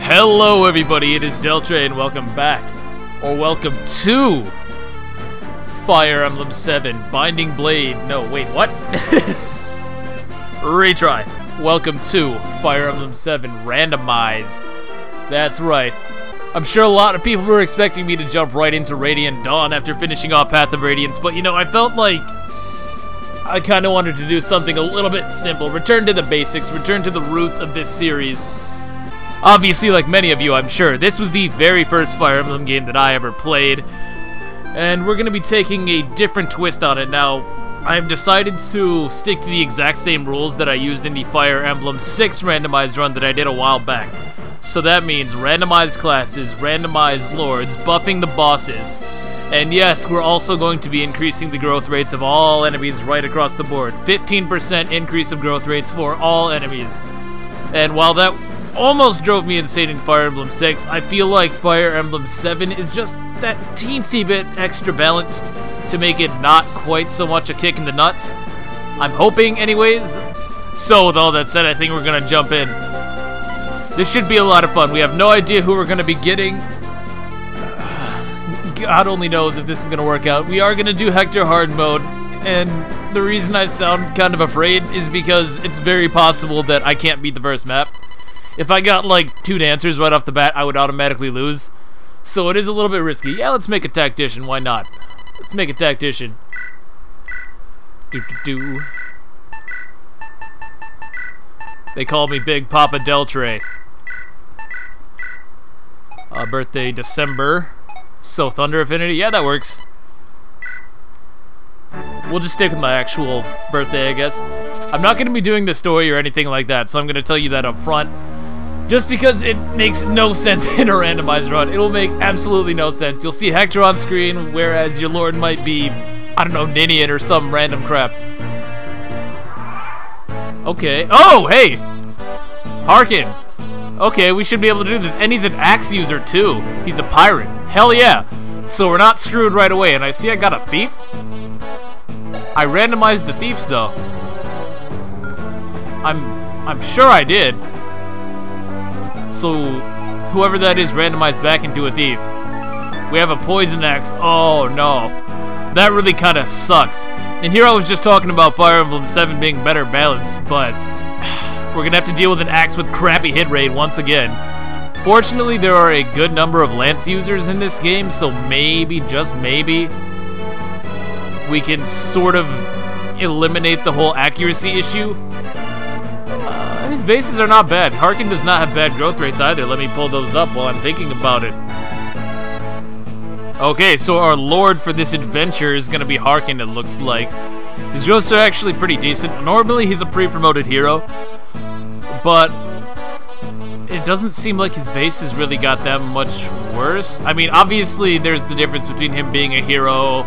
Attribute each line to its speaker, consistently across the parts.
Speaker 1: Hello everybody, it is Deltre and welcome back, or welcome to Fire Emblem 7 Binding Blade. No, wait, what? Retry. Welcome to Fire Emblem 7 Randomized. That's right. I'm sure a lot of people were expecting me to jump right into Radiant Dawn after finishing off Path of Radiance, but you know, I felt like I kind of wanted to do something a little bit simple. Return to the basics, return to the roots of this series. Obviously, like many of you, I'm sure, this was the very first Fire Emblem game that I ever played, and we're going to be taking a different twist on it. Now, I've decided to stick to the exact same rules that I used in the Fire Emblem 6 randomized run that I did a while back. So that means randomized classes, randomized lords, buffing the bosses, and yes, we're also going to be increasing the growth rates of all enemies right across the board. 15% increase of growth rates for all enemies. And while that almost drove me insane in Fire Emblem 6, I feel like Fire Emblem 7 is just that teensy bit extra balanced to make it not quite so much a kick in the nuts. I'm hoping anyways. So with all that said, I think we're gonna jump in. This should be a lot of fun. We have no idea who we're gonna be getting. God only knows if this is gonna work out. We are gonna do Hector hard mode, and the reason I sound kind of afraid is because it's very possible that I can't beat the first map. If I got like 2 dancers right off the bat, I would automatically lose. So it is a little bit risky. Yeah, let's make a tactician. Why not? Let's make a tactician. Do. They call me Big Papa Deltre. Birthday December. So Thunder Affinity. Yeah, that works. We'll just stick with my actual birthday, I guess. I'm not going to be doing the story or anything like that, so I'm going to tell you that up front. Just because it makes no sense in a randomized run. It'll make absolutely no sense. You'll see Hector on screen, whereas your lord might be, I don't know, Ninian or some random crap. Okay. Oh, hey! Harken! Okay, we should be able to do this. And he's an axe user, too. He's a pirate. Hell yeah! So we're not screwed right away. And I see I got a thief? I randomized the thieves, though. I'm sure I did. So, whoever that is randomized back into a thief. We have a poison axe. Oh, no. That really kind of sucks. And here I was just talking about Fire Emblem 7 being better balanced, but we're going to have to deal with an axe with crappy hit rate once again. Fortunately, there are a good number of lance users in this game, so maybe, just maybe, we can sort of eliminate the whole accuracy issue. His bases are not bad. Harken does not have bad growth rates either. Let me pull those up while I'm thinking about it. Okay, so our lord for this adventure is going to be Harken, it looks like. His growths are actually pretty decent. Normally, he's a pre-promoted hero, but it doesn't seem like his bases really got that much worse. I mean, obviously, there's the difference between him being a hero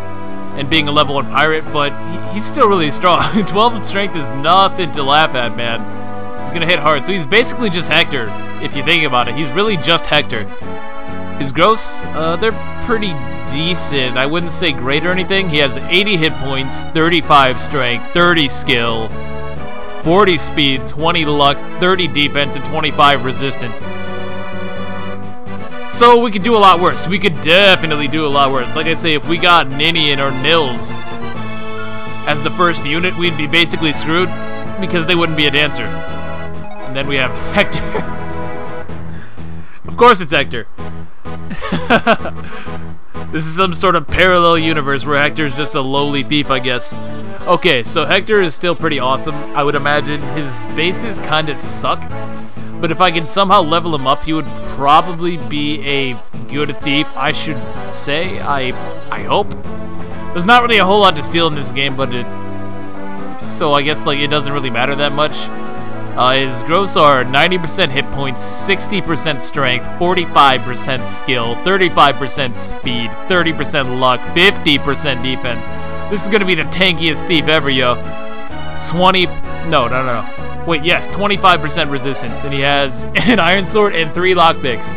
Speaker 1: and being a level 1 pirate, but he's still really strong. 12 in strength is nothing to laugh at, man. He's gonna hit hard. So he's basically just Hector, if you think about it. He's really just Hector. His growths, they're pretty decent. I wouldn't say great or anything. He has 80 hit points, 35 strength, 30 skill, 40 speed, 20 luck, 30 defense, and 25 resistance. So we could do a lot worse. We could definitely do a lot worse. Like I say, if we got Ninian or Nils as the first unit, we'd be basically screwed because they wouldn't be a dancer. And then we have Hector. Of course it's Hector. This is some sort of parallel universe where Hector's just a lowly thief, I guess. Okay, so Hector is still pretty awesome. I would imagine his bases kind of suck, but if I can somehow level him up, he would probably be a good thief, I should say. I hope. There's not really a whole lot to steal in this game, but so I guess like it doesn't really matter that much. His growths are 90% hit points, 60% strength, 45% skill, 35% speed, 30% luck, 50% defense. This is gonna be the tankiest thief ever, yo. 25% resistance, and he has an iron sword and 3 lockpicks,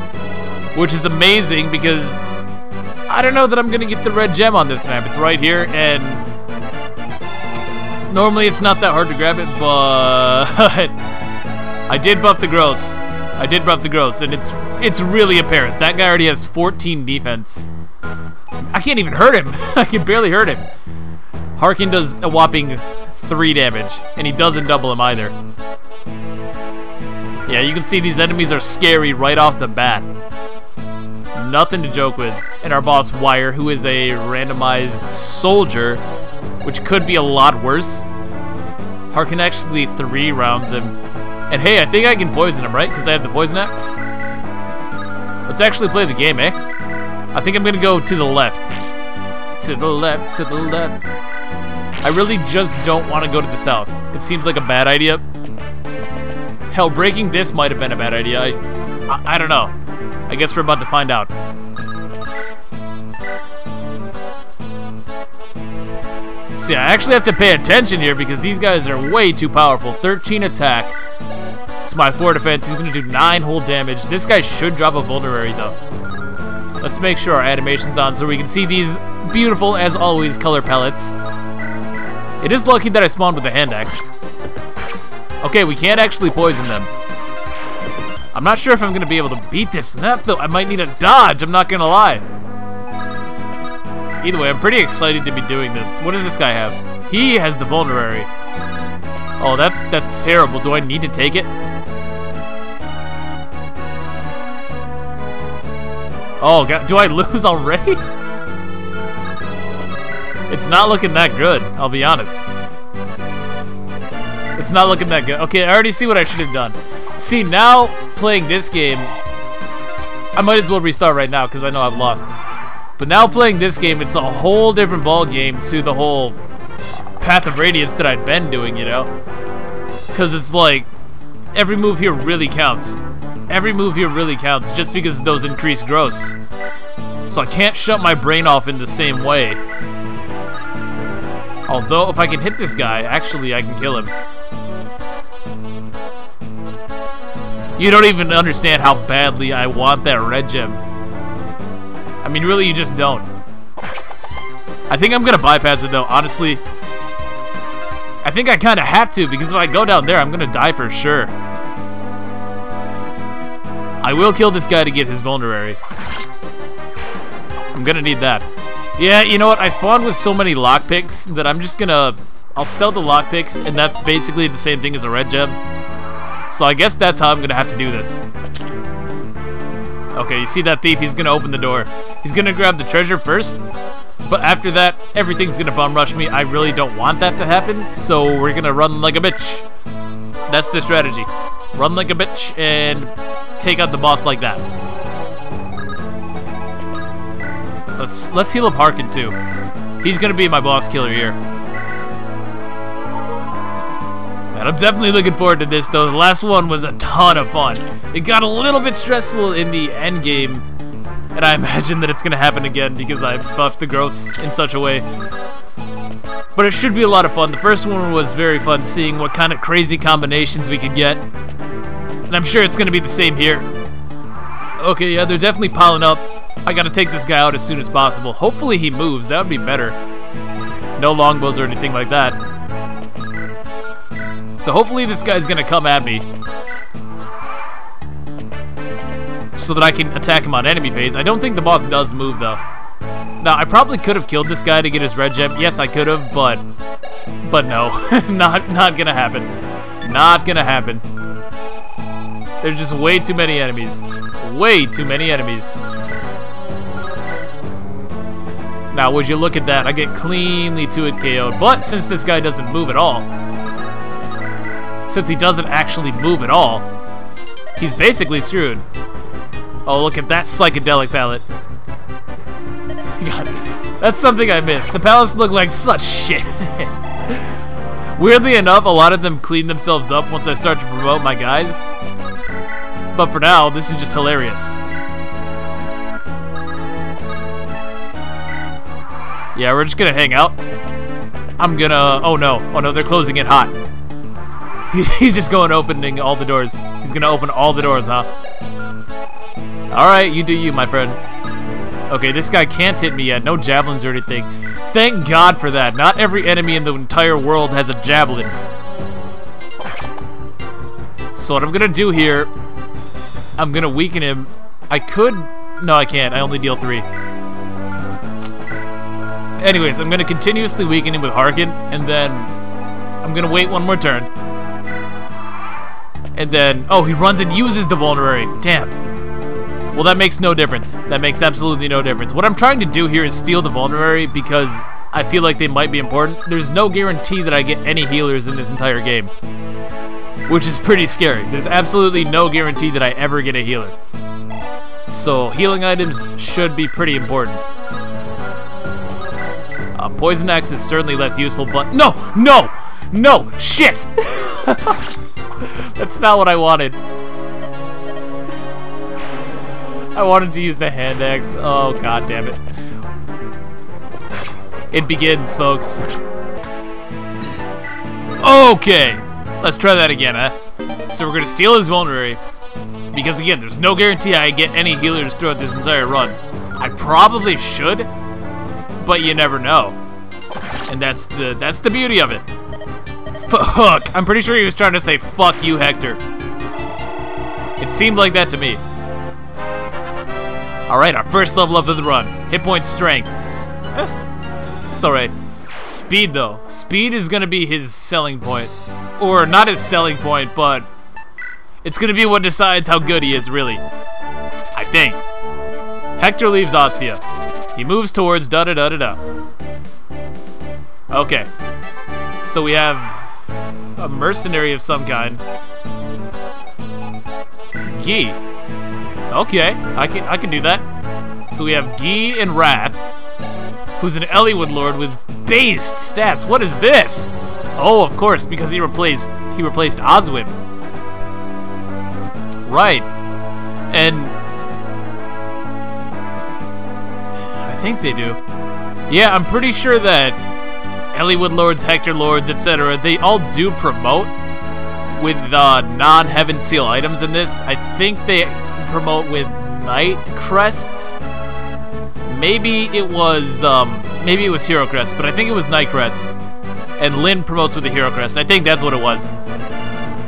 Speaker 1: which is amazing because I don't know that I'm gonna get the red gem on this map. It's right here, and normally it's not that hard to grab it, but I did buff the growths. I did buff the growths, and it's really apparent. That guy already has 14 defense. I can't even hurt him. I can barely hurt him. Harken does a whopping 3 damage, and he doesn't double him either. Yeah, you can see these enemies are scary right off the bat. Nothing to joke with. And our boss, Wire, who is a randomized soldier, which could be a lot worse. Harken actually 3 rounds him. And hey, I think I can poison him, right? Because I have the poison axe. Let's actually play the game, eh? I think I'm going to go to the left. To the left, to the left. I really just don't want to go to the south. It seems like a bad idea. Hell, breaking this might have been a bad idea. I don't know. I guess we're about to find out. See, I actually have to pay attention here because these guys are way too powerful. 13 attack. It's my 4 defense. He's going to do 9 whole damage. This guy should drop a vulnerary, though. Let's make sure our animation's on so we can see these beautiful, as always, color palettes. It is lucky that I spawned with a hand axe. Okay, we can't actually poison them. I'm not sure if I'm going to be able to beat this map, though. I might need a dodge, I'm not going to lie. Either way, I'm pretty excited to be doing this. What does this guy have? He has the vulnerary. Oh, that's terrible. Do I need to take it? Oh, God, do I lose already? It's not looking that good, I'll be honest. It's not looking that good. Okay, I already see what I should have done. See, now, playing this game, I might as well restart right now because I know I've lost. But now playing this game, it's a whole different ball game to the whole Path of Radiance that I'd been doing, you know? Because it's like, every move here really counts. Every move here really counts just because of those increased growths. So I can't shut my brain off in the same way. Although, if I can hit this guy, actually I can kill him. You don't even understand how badly I want that red gem. I mean, really, you just don't. I think I'm gonna bypass it, though, honestly. I think I kind of have to, because if I go down there, I'm gonna die for sure. I will kill this guy to get his vulnerary. I'm gonna need that. Yeah, you know what? I spawned with so many lockpicks that I'm just gonna... I'll sell the lockpicks, and that's basically the same thing as a red gem. So I guess that's how I'm gonna have to do this. Okay, you see that thief? He's gonna open the door. He's gonna grab the treasure first, but after that, everything's gonna bum rush me. I really don't want that to happen, so we're gonna run like a bitch. That's the strategy. Run like a bitch and take out the boss like that. Let's heal up Harken too. He's gonna be my boss killer here. And I'm definitely looking forward to this, though. The last one was a ton of fun. It got a little bit stressful in the end game, and I imagine that it's gonna happen again because I buffed the growths in such a way. But it should be a lot of fun. The first one was very fun, seeing what kind of crazy combinations we could get. And I'm sure it's gonna be the same here. Okay, yeah, they're definitely piling up. I gotta take this guy out as soon as possible. Hopefully he moves, that would be better. No longbows or anything like that. So hopefully this guy's gonna come at me so that I can attack him on enemy phase. I don't think the boss does move though. Now I probably could have killed this guy to get his red gem. Yes, I could have, but no. not gonna happen. Not gonna happen. There's just way too many enemies. Way too many enemies. Now would you look at that, I get cleanly 2-hit KO'd. But since this guy doesn't move at all, since he doesn't actually move at all, he's basically screwed. Oh, look at that psychedelic palette. God, that's something I missed. The palettes look like such shit. Weirdly enough, a lot of them clean themselves up once I start to promote my guys. But for now, this is just hilarious. Yeah, we're just gonna hang out. I'm gonna... Oh no, they're closing it hot. He's just going opening all the doors. He's gonna open all the doors, huh? Alright, you do you, my friend. Okay, this guy can't hit me yet. No javelins or anything. Thank God for that. Not every enemy in the entire world has a javelin. So what I'm gonna do here I'm gonna weaken him. I could... No, I can't. I only deal 3. Anyways, I'm gonna continuously weaken him with Harken, and then I'm gonna wait one more turn. And then... Oh, he runs and uses the Vulnerary. Damn. Well, that makes no difference. That makes absolutely no difference. What I'm trying to do here is steal the Vulnerary because I feel like they might be important. There's no guarantee that I get any healers in this entire game, which is pretty scary. There's absolutely no guarantee that I ever get a healer. So healing items should be pretty important. Poison Axe is certainly less useful, but no, no, no, shit! That's not what I wanted. I wanted to use the hand axe. Oh, god damn it. It begins, folks. Okay, let's try that again, huh? So we're gonna steal his Vulnerary. Because again, there's no guarantee I get any healers throughout this entire run. I probably should, but you never know. And that's the beauty of it. Fuck! I'm pretty sure he was trying to say "fuck you, Hector." It seemed like that to me. All right, our first level up of the run. Hit point strength. It's all right. Speed though. Speed is gonna be his selling point, or not his selling point, but it's gonna be what decides how good he is, really. I think. Hector leaves Ostia. He moves towards da-da-da-da-da. Okay. So we have a mercenary of some kind. Guy. Okay, I can do that. So we have Guy and Wrath, who's an Eliwood Lord with based stats. What is this? Oh, of course, because he replaced Oswin. Right. And I think they do. Yeah, I'm pretty sure that Eliwood Lords, Hector Lords, etc., they all do promote with non-Heaven Seal items in this. I think they promote with Knight Crests. Maybe it was Hero Crest, but I think it was Knight Crest. And Lyn promotes with the Hero Crest. I think that's what it was.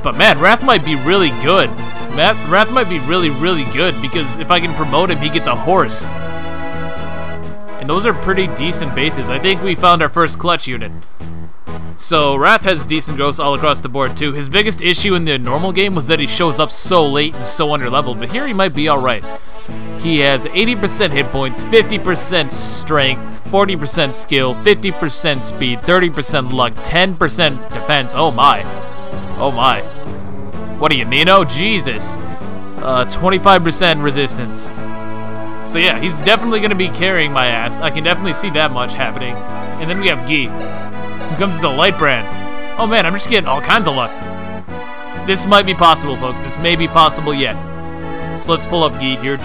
Speaker 1: But man, Wrath might be really good. Wrath might be really, really good because if I can promote him, he gets a horse. And those are pretty decent bases. I think we found our first clutch unit. So Wrath has decent growth all across the board too. His biggest issue in the normal game was that he shows up so late and so underleveled, but here he might be alright. He has 80% hit points, 50% strength, 40% skill, 50% speed, 30% luck, 10% defense. Oh my. Oh my. What are you, Nino? Jesus. 25% resistance. So yeah, he's definitely going to be carrying my ass. I can definitely see that much happening. And then we have Guy, who comes to the light brand. Oh man, I'm just getting all kinds of luck. This might be possible, folks. This may be possible yet. So let's pull up Guy here.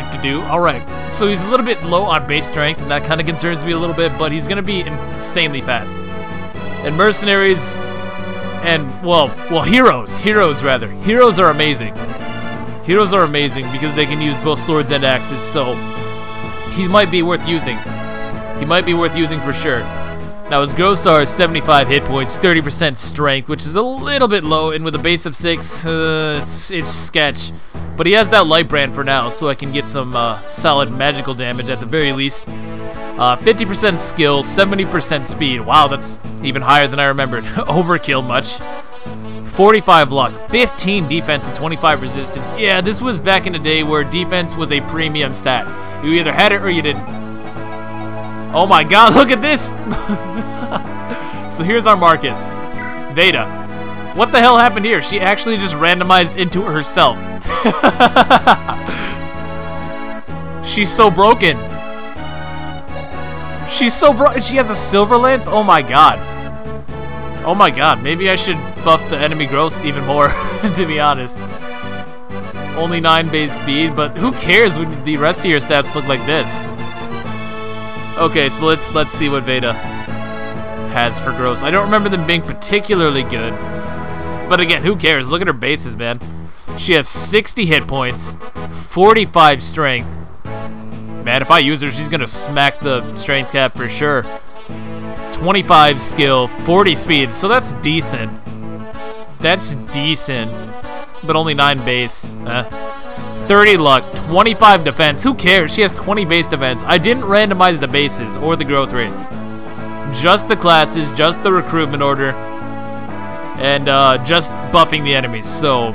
Speaker 1: Alright, so he's a little bit low on base strength, and that kind of concerns me a little bit, but he's going to be insanely fast. And mercenaries, and, well, heroes. Heroes are amazing. Heroes are amazing because they can use both swords and axes, so he might be worth using. He might be worth using for sure. Now his gross are 75 hit points, 30% strength, which is a little bit low, and with a base of 6, it's sketch. But he has that light brand for now, so I can get some solid magical damage at the very least. 50% skill, 70% speed. Wow, that's even higher than I remembered. Overkill much. 45 luck, 15 defense, and 25 resistance. Yeah, this was back in the day where defense was a premium stat. You either had it or you didn't. Oh my god, look at this! So here's our Marcus. Veda. What the hell happened here? She actually just randomized into herself. She's so broken. She's so broken. She has a silver lance? Oh my god. Oh my god, maybe I should buff the enemy growth even more, to be honest. Only 9 base speed, but who cares when the rest of your stats look like this? Okay, so let's see what Veda has for growth. I don't remember them being particularly good. But again, who cares? Look at her bases, man. She has 60 hit points, 45 strength. Man, if I use her, she's gonna smack the strength cap for sure. 25 skill, 40 speed, so that's decent. That's decent, but only 9 base. 30 luck, 25 defense. Who cares? She has 20 base defense. I didn't randomize the bases or the growth rates. Just the classes, just the recruitment order, and just buffing the enemies. So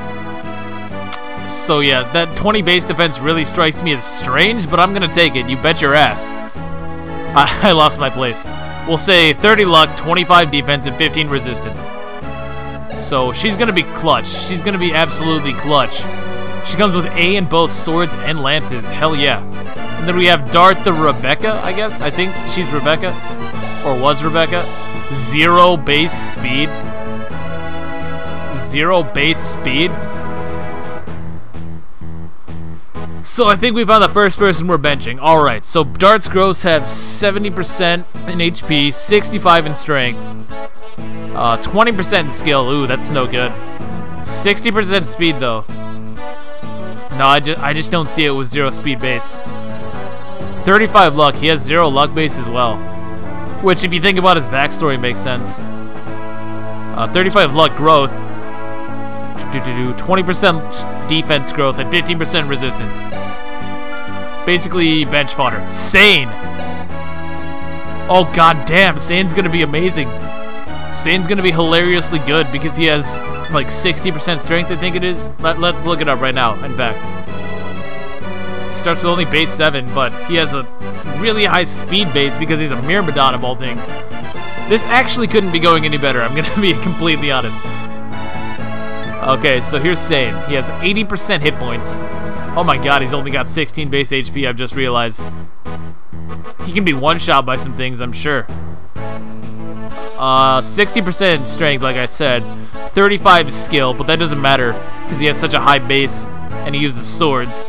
Speaker 1: yeah, that 20 base defense really strikes me as strange, but I'm gonna take it. You bet your ass. I lost my place. We'll say 30 luck, 25 defense, and 15 resistance. So she's gonna be clutch. She's gonna be absolutely clutch. She comes with A in both swords and lances. Hell yeah. And then we have Dart the Rebecca, I guess. I think she's Rebecca. Or was Rebecca. 0 base speed. 0 base speed. So I think we found the first person we're benching. Alright, so Dart's gross have 70% in HP, 65 in strength, 20% in skill. Ooh, that's no good. 60% speed though. No, I just don't see it with 0 speed base. 35 luck. He has 0 luck base as well. Which, if you think about his backstory, makes sense. 35 luck growth. 20% defense growth and 15% resistance. Basically, bench fodder. Sane! Oh, goddamn. Sane's gonna be amazing. Sane's gonna be hilariously good because he has like 60% strength, I think it is. Let's look it up right now and back. He starts with only base 7, but he has a really high speed base because he's a Myrmidon of all things. This actually couldn't be going any better, I'm gonna be completely honest. Okay, so here's Sane. He has 80% hit points. Oh my god, he's only got 16 base HP, I've just realized. He can be one-shot by some things, I'm sure. 60% strength, like I said. 35 skill, but that doesn't matter because he has such a high base and he uses swords.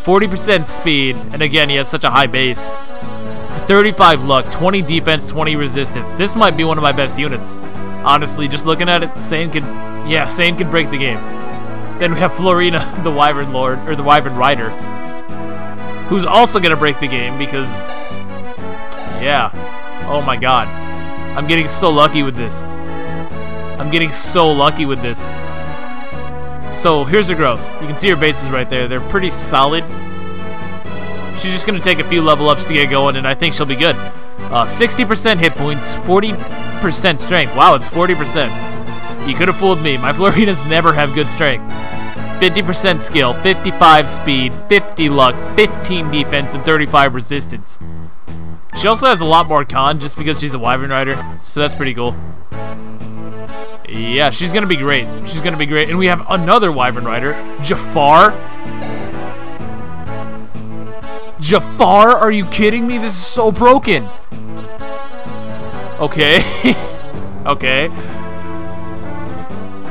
Speaker 1: 40% speed, and again, he has such a high base. 35 luck, 20 defense, 20 resistance. This might be one of my best units. Honestly, just looking at it, Sane can break the game. Then we have Florina, the Wyvern Lord, or the Wyvern Rider, who's also gonna break the game because, yeah, oh my god. I'm getting so lucky with this. I'm getting so lucky with this. So here's her gross. You can see her bases right there. They're pretty solid. She's just going to take a few level ups to get going, and I think she'll be good. 60% hit points, 40% strength. Wow, it's 40%. You could have fooled me. My Florinas never have good strength. 50% skill, 55 speed, 50 luck, 15 defense, and 35 resistance. She also has a lot more con just because she's a Wyvern Rider, so that's pretty cool. Yeah, she's gonna be great. She's gonna be great. And we have another Wyvern Rider, Jafar. Jafar? Are you kidding me? This is so broken. Okay. Okay.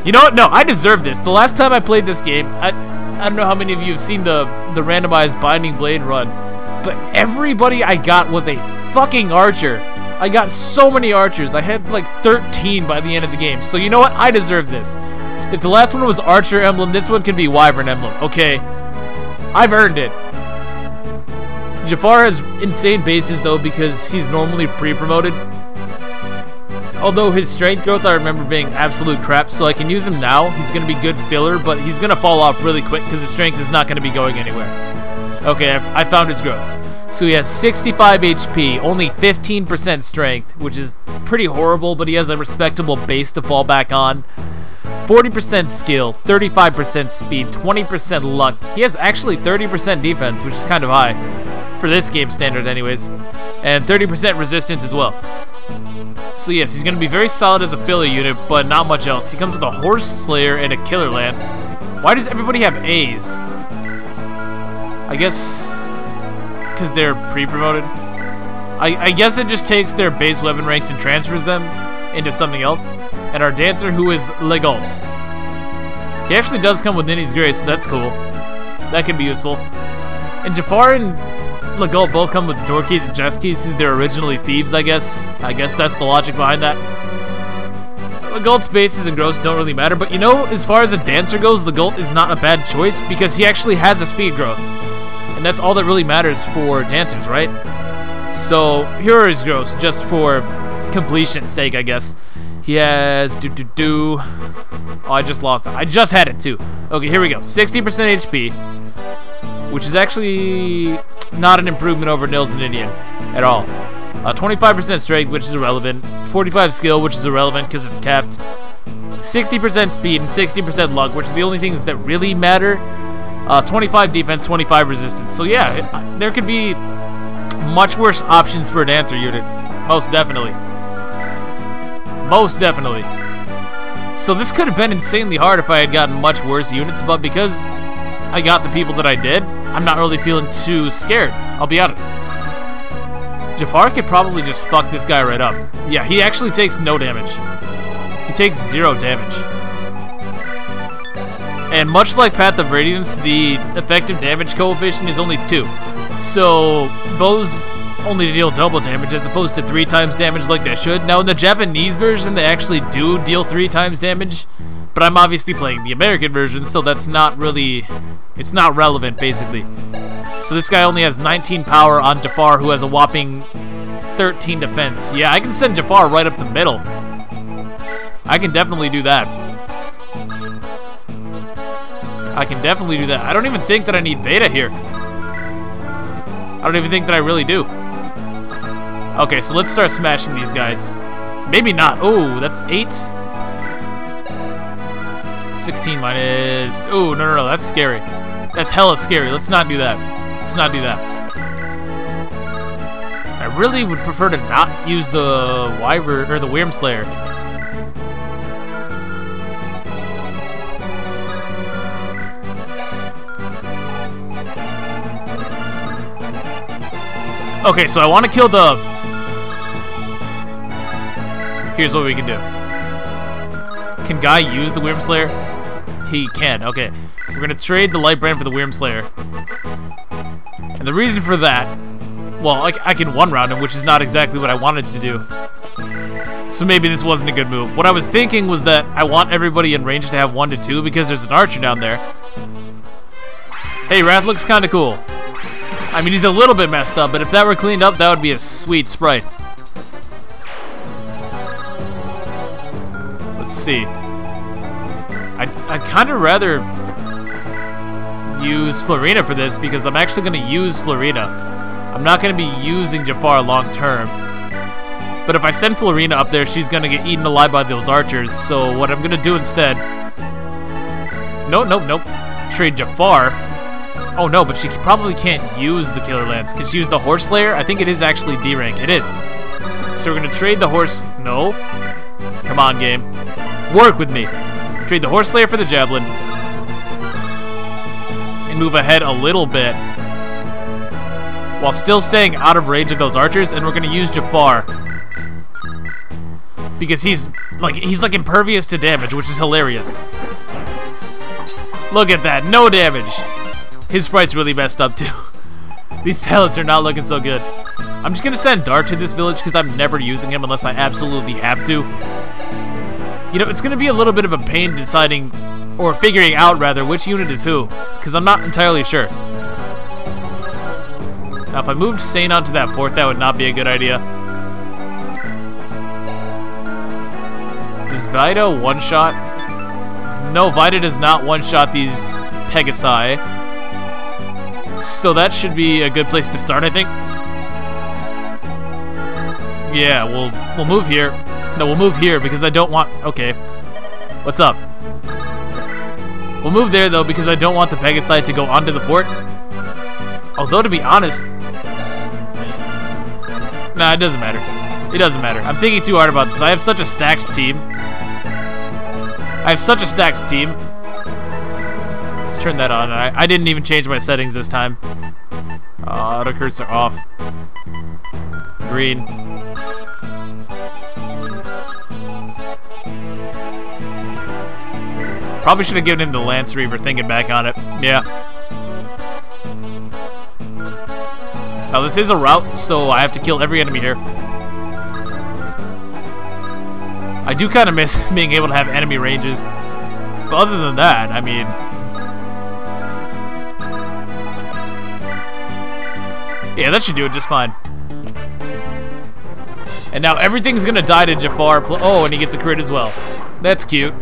Speaker 1: You know what? No, I deserve this. The last time I played this game, I don't know how many of you have seen the randomized Binding Blade run, but everybody I got was a fucking archer. I got so many archers. I had like 13 by the end of the game. So you know what? I deserve this. If the last one was Archer Emblem, this one can be Wyvern Emblem. Okay. I've earned it. Jafar has insane bases though because he's normally pre-promoted. Although his strength growth I remember being absolute crap, so I can use him now. He's going to be good filler, but he's going to fall off really quick because his strength is not going to be going anywhere. Okay, I found his growths. So he has 65 HP, only 15% strength, which is pretty horrible, but he has a respectable base to fall back on. 40% skill, 35% speed, 20% luck. He has actually 30% defense, which is kind of high for this game standard anyways, and 30% resistance as well. So yes, he's going to be very solid as a filler unit, but not much else. He comes with a Horse Slayer and a Killer Lance. Why does everybody have A's? I guess because they're pre-promoted. I guess it just takes their base weapon ranks and transfers them into something else. And our Dancer, who is Legault. He actually does come with Ninny's Grace, so that's cool. That can be useful. And Jafar and Legault both come with door keys and chest keys because they're originally thieves, I guess. I guess that's the logic behind that. Legault's bases and growths don't really matter, but you know, as far as a Dancer goes, Legault is not a bad choice because he actually has a speed growth. And that's all that really matters for Dancers, right? So, here are his growths, just for completion's sake, I guess. He has Oh, I just lost it. I just had it too. Okay, here we go. 60% HP, which is actually not an improvement over Nils and Indian at all. 25% strength, which is irrelevant. 45 skill, which is irrelevant because it's capped. 60% speed and 60% luck, which are the only things that really matter. 25 defense, 25 resistance. So yeah, there could be much worse options for an answer unit. Most definitely. Most definitely. So this could have been insanely hard if I had gotten much worse units, but because I got the people that I did, I'm not really feeling too scared, I'll be honest. Jafar could probably just fuck this guy right up. Yeah, he actually takes no damage. He takes 0 damage. And much like Path of Radiance, the effective damage coefficient is only 2. So those only deal double damage as opposed to 3 times damage like they should. Now in the Japanese version, they actually do deal 3 times damage. But I'm obviously playing the American version, so that's not really... it's not relevant, basically. So this guy only has 19 power on Jafar, who has a whopping 13 defense. Yeah, I can send Jafar right up the middle. I can definitely do that. I can definitely do that. I don't even think that I need Veda here. I don't even think that I really do. Okay, so let's start smashing these guys. Maybe not. Oh, that's 8. 16 minus... oh, no, that's scary. That's hella scary. Let's not do that. Let's not do that. I really would prefer to not use the Wyvern or the Wyrm Slayer. Okay, so I want to kill the... here's what we can do. Can Guy use the Wyrm Slayer? He can, okay. We're gonna trade the Light Brand for the Wyrm Slayer. And the reason for that... well, I can one-round him, which is not exactly what I wanted to do. So maybe this wasn't a good move. What I was thinking was that I want everybody in range to have 1 to 2 because there's an archer down there. Hey, Wrath looks kinda cool. I mean, he's a little bit messed up, but if that were cleaned up, that would be a sweet sprite. Let's see. I'd kind of rather use Florina for this because I'm actually going to use Florina. I'm not going to be using Jafar long term. But if I send Florina up there, she's going to get eaten alive by those archers. So what I'm going to do instead... Nope. Trade Jafar. Oh no, but she probably can't use the Killer Lance. Can she use the Horse Slayer? I think it is actually D rank. It is. So we're going to trade the Horse... no. Come on, game. Work with me. Trade the Horse Slayer for the Javelin. And move ahead a little bit. While still staying out of range of those archers. And we're going to use Jafar. Because he's like impervious to damage, which is hilarious. Look at that. No damage. His sprite's really messed up too. These pellets are not looking so good. I'm just going to send Dart to this village because I'm never using him unless I absolutely have to. You know, it's going to be a little bit of a pain deciding, or figuring out rather, which unit is who. Because I'm not entirely sure. Now, if I moved Sane onto that fort, that would not be a good idea. Does Vida one-shot? No, Vida does not one-shot these Pegasi. So that should be a good place to start, I think. Yeah, we'll move here. No, we'll move here because I don't want... okay. What's up? We'll move there, though, because I don't want the Pegasi to go onto the fort. Although, to be honest... nah, it doesn't matter. It doesn't matter. I'm thinking too hard about this. I have such a stacked team. Let's turn that on. I didn't even change my settings this time. Auto cursor off. Green. Probably should have given him the Lance Reaver, thinking back on it. Yeah. Now this is a route, so I have to kill every enemy here. I do kind of miss being able to have enemy ranges. But other than that, I mean... yeah, that should do it just fine. And now everything's gonna die to Jafar. Oh, and he gets a crit as well. That's cute.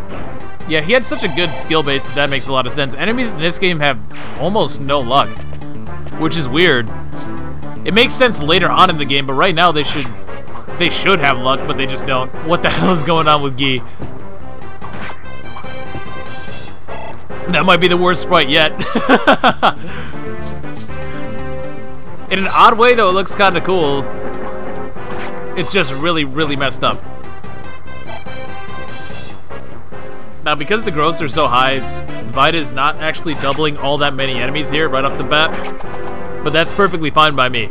Speaker 1: Yeah, he had such a good skill base that makes a lot of sense. Enemies in this game have almost no luck. which is weird. It makes sense later on in the game, but right now they should have luck, but they just don't. What the hell is going on with Guy? That might be the worst sprite yet. In an odd way, though, it looks kind of cool. It's just really, really messed up. Now, because the growths are so high, Vita is not actually doubling all that many enemies here right off the bat. But that's perfectly fine by me.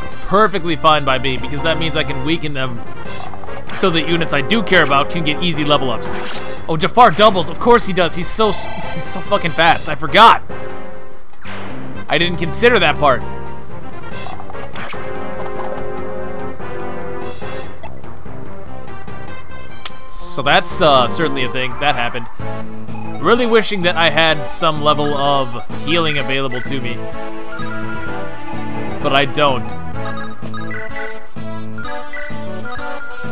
Speaker 1: It's perfectly fine by me, because that means I can weaken them so that units I do care about can get easy level ups. Oh, Jafar doubles. Of course he does. He's so fucking fast. I forgot. I didn't consider that part. So that's certainly a thing. That happened. Really wishing that I had some level of healing available to me. But I don't.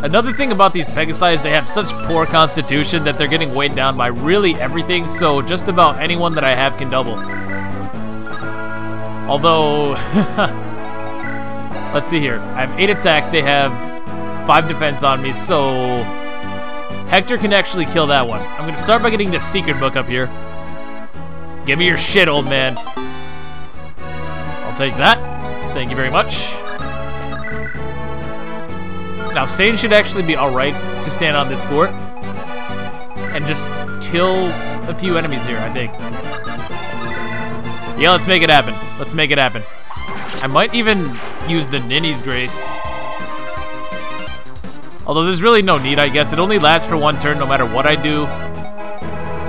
Speaker 1: Another thing about these Pegasi is they have such poor constitution that they're getting weighed down by really everything, so just about anyone that I have can double. Although, let's see here. I have 8 attack, they have 5 defense on me, so Hector can actually kill that one. I'm gonna start by getting this secret book up here. Give me your shit, old man. I'll take that. Thank you very much. Now, Sane should actually be alright to stand on this fort and just kill a few enemies here, I think. Yeah, let's make it happen. Let's make it happen. I might even use the Ninny's Grace. Although there's really no need, I guess. It only lasts for 1 turn no matter what I do.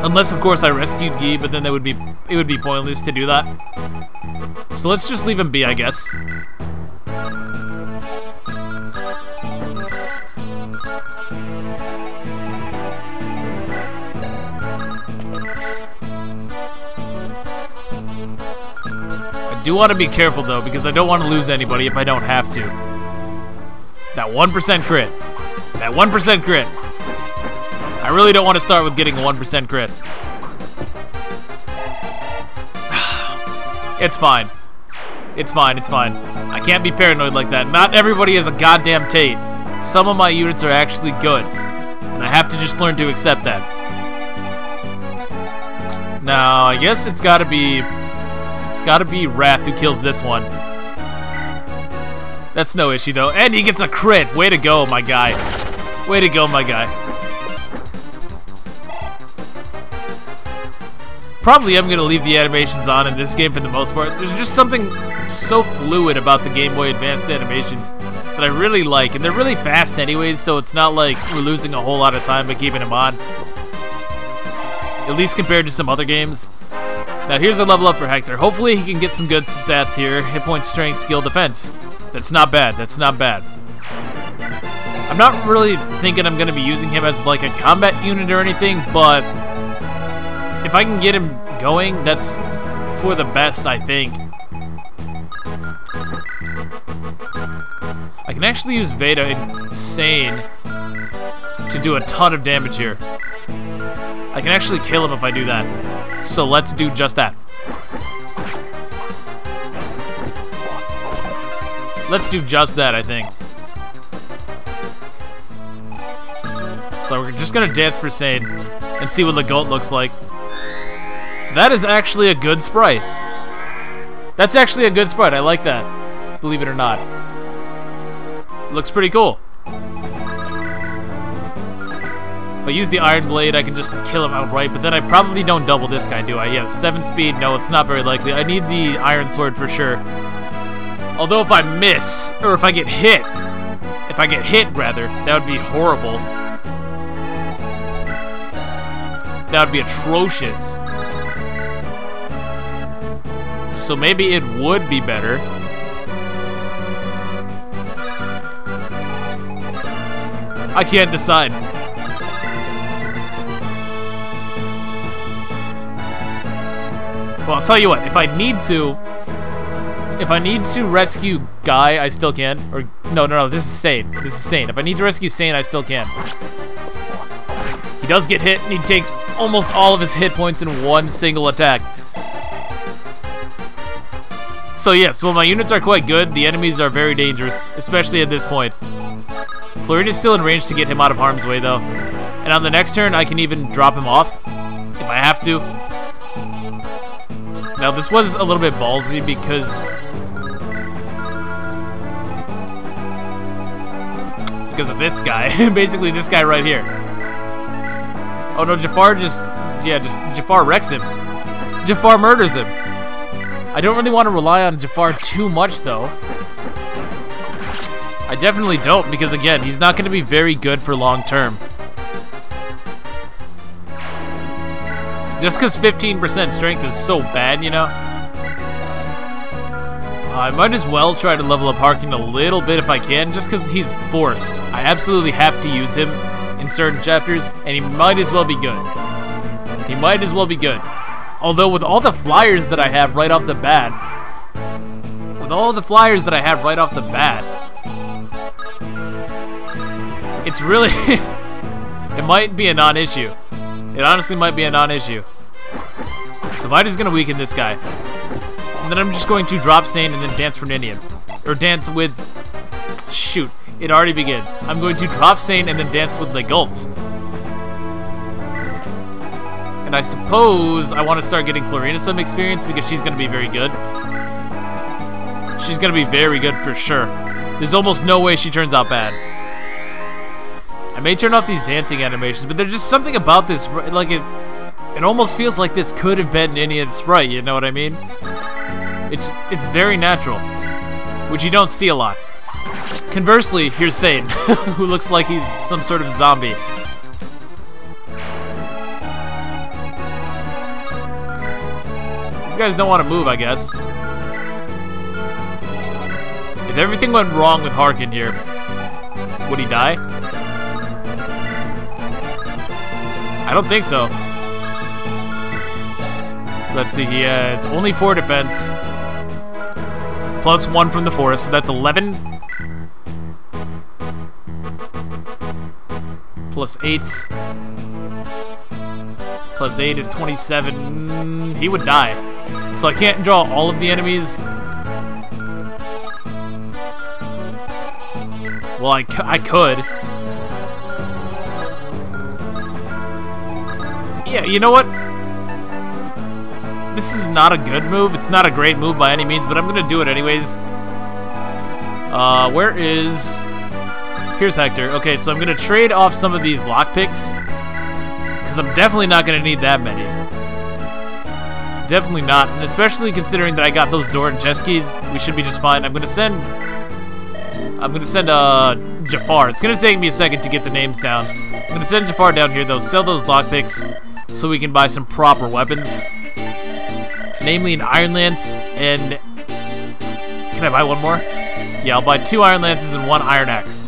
Speaker 1: Unless, of course, I rescued Guy, but then it would be pointless to do that. So let's just leave him be, I guess. I do want to be careful, though, because I don't want to lose anybody if I don't have to. That 1% crit. That 1% crit. I really don't want to start with getting a 1% crit. It's fine. It's fine, it's fine. I can't be paranoid like that. Not everybody is a goddamn Tate. Some of my units are actually good. And I have to just learn to accept that. Now, I guess it's gotta be Wrath who kills this one. That's no issue, though. And he gets a crit. Way to go, my guy. Way to go, my guy. Probably I'm going to leave the animations on in this game for the most part. There's just something so fluid about the Game Boy Advanced animations that I really like. And they're really fast anyways, so it's not like we're losing a whole lot of time by keeping them on. At least compared to some other games. Now here's a level up for Hector. Hopefully he can get some good stats here. Hit point, strength, skill, defense. That's not bad. That's not bad. I'm not really thinking I'm going to be using him as like a combat unit or anything, but if I can get him going, that's for the best, I think. I can actually use Veda Insane to do a ton of damage here. I can actually kill him if I do that. So let's do just that. Let's do just that, I think. So we're just gonna dance for Sane and see what the goat looks like. That is actually a good sprite. That's actually a good sprite. I like that. Believe it or not. Looks pretty cool. If I use the Iron Blade, I can just kill him outright, but then I probably don't double this guy, do I? He has 7 speed. No, it's not very likely. I need the Iron Sword for sure. Although if I miss, or if I get hit, rather, that would be horrible. That would be atrocious. So maybe it would be better. I can't decide. Well, I'll tell you what, if I need to rescue Guy, I still can. Or, no, this is Sane. This is Sane. If I need to rescue Sane, I still can. He does get hit, and he takes almost all of his hit points in one single attack. So yes, well, my units are quite good. The enemies are very dangerous, especially at this point. Florina's still in range to get him out of harm's way, though. And on the next turn, I can even drop him off if I have to. Now, this was a little bit ballsy because of this guy. Basically, this guy right here. Oh no, Jafar Jafar wrecks him. Jafar murders him. I don't really want to rely on Jafar too much, though. I definitely don't, because again, he's not going to be very good for long term. Just because 15% strength is so bad, you know? I might as well try to level up Harken a little bit if I can, just because he's forced. I absolutely have to use him in certain chapters, and he might as well be good. He might as well be good. Although with all the flyers that I have right off the bat, it's really, it might be a non-issue. It honestly might be a non-issue. So Vida's gonna weaken this guy. And then I'm just going to drop Sane and then dance for Ninian. Or dance with, shoot, it already begins. I'm going to drop Sane and then dance with Legult. And I suppose I want to start getting Florina some experience because she's going to be very good. She's going to be very good for sure. There's almost no way she turns out bad. I may turn off these dancing animations, but there's just something about this, like it almost feels like this could have been Ninian's sprite, you know what I mean? It's very natural, which you don't see a lot. Conversely, here's Sane, who looks like he's some sort of zombie. These guys don't want to move, I guess. If everything went wrong with Harken here, would he die? I don't think so. Let's see, he has only 4 defense. Plus 1 from the forest, so that's 11. Plus 8. Plus 8 is 27. He would die. So I can't draw all of the enemies. Well, I could. Yeah, you know what? This is not a good move. It's not a great move by any means, but I'm gonna do it anyways. Where is... Here's Hector. Okay, so I'm gonna trade off some of these lockpicks, because I'm definitely not gonna need that many. Definitely not, and especially considering that I got those door and chest keys, we should be just fine. I'm gonna send Jafar. It's gonna take me a second to get the names down. I'm gonna send Jafar down here though, sell those lockpicks so we can buy some proper weapons. Namely an Iron Lance and... Can I buy one more? Yeah, I'll buy 2 Iron Lances and 1 Iron Axe.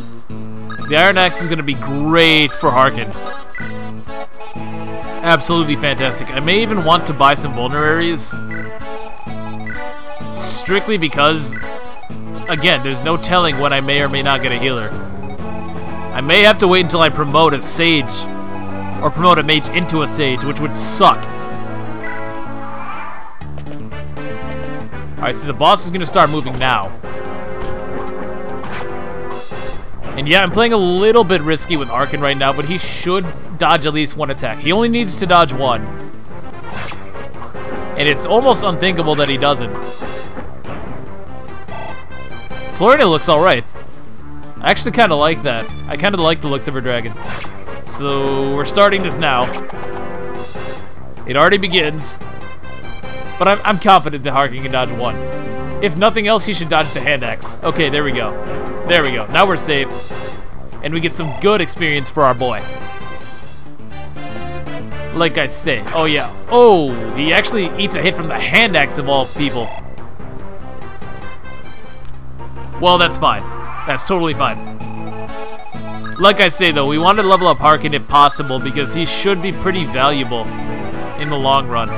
Speaker 1: The Iron Axe is gonna be great for Harken. Absolutely fantastic. I may even want to buy some vulneraries. Strictly because, again, there's no telling when I may or may not get a healer. I may have to wait until I promote a sage, or promote a mage into a sage, which would suck. Alright, so the boss is going to start moving now. And yeah, I'm playing a little bit risky with Harken right now, but he should dodge at least 1 attack. He only needs to dodge 1. And it's almost unthinkable that he doesn't. Florina looks alright. I actually kind of like that. I kind of like the looks of her dragon. So, we're starting this now. It already begins. But I'm confident that Harken can dodge 1. If nothing else, he should dodge the hand axe. Okay, there we go. There we go. Now we're safe. And we get some good experience for our boy. Like I say. Oh, yeah. Oh, he actually eats a hit from the hand axe of all people. Well, that's fine. That's totally fine. Like I say, though, we want to level up Harken if possible because he should be pretty valuable in the long run.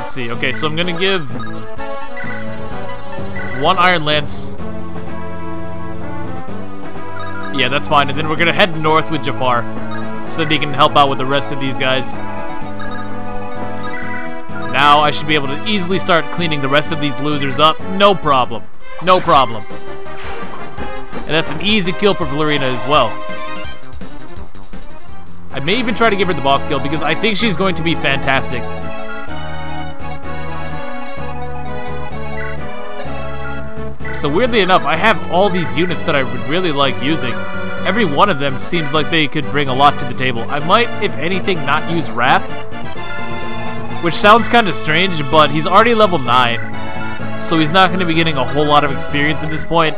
Speaker 1: Let's see. Okay, so I'm going to give 1 Iron Lance. Yeah, that's fine. And then we're going to head north with Jafar so that he can help out with the rest of these guys. now, I should be able to easily start cleaning the rest of these losers up. No problem. No problem. And that's an easy kill for Valerina as well. I may even try to give her the boss kill because I think she's going to be fantastic. So weirdly enough, I have all these units that I would really like using. Every one of them seems like they could bring a lot to the table. I might, if anything, not use Wrath, which sounds kind of strange, but he's already level 9, so he's not going to be getting a whole lot of experience at this point.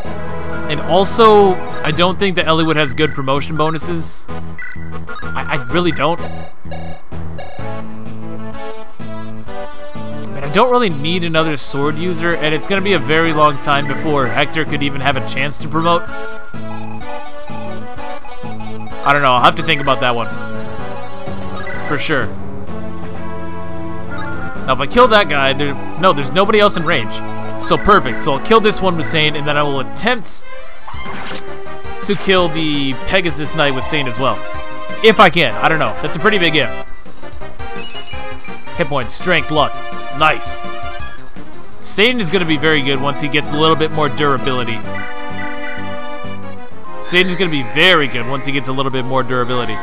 Speaker 1: And also, I don't think that Eliwood has good promotion bonuses. I really don't. And I don't really need another sword user, and it's going to be a very long time before Hector could even have a chance to promote. I don't know, I'll have to think about that one. For sure. Now if I kill that guy, there's nobody else in range. So perfect, so I'll kill this one with Sane, and then I will attempt to kill the Pegasus Knight with Sane as well. If I can, I don't know. That's a pretty big if. Hit points, strength, luck. Nice. Sane is going to be very good once he gets a little bit more durability. Satan is going to be very good once he gets a little bit more durability.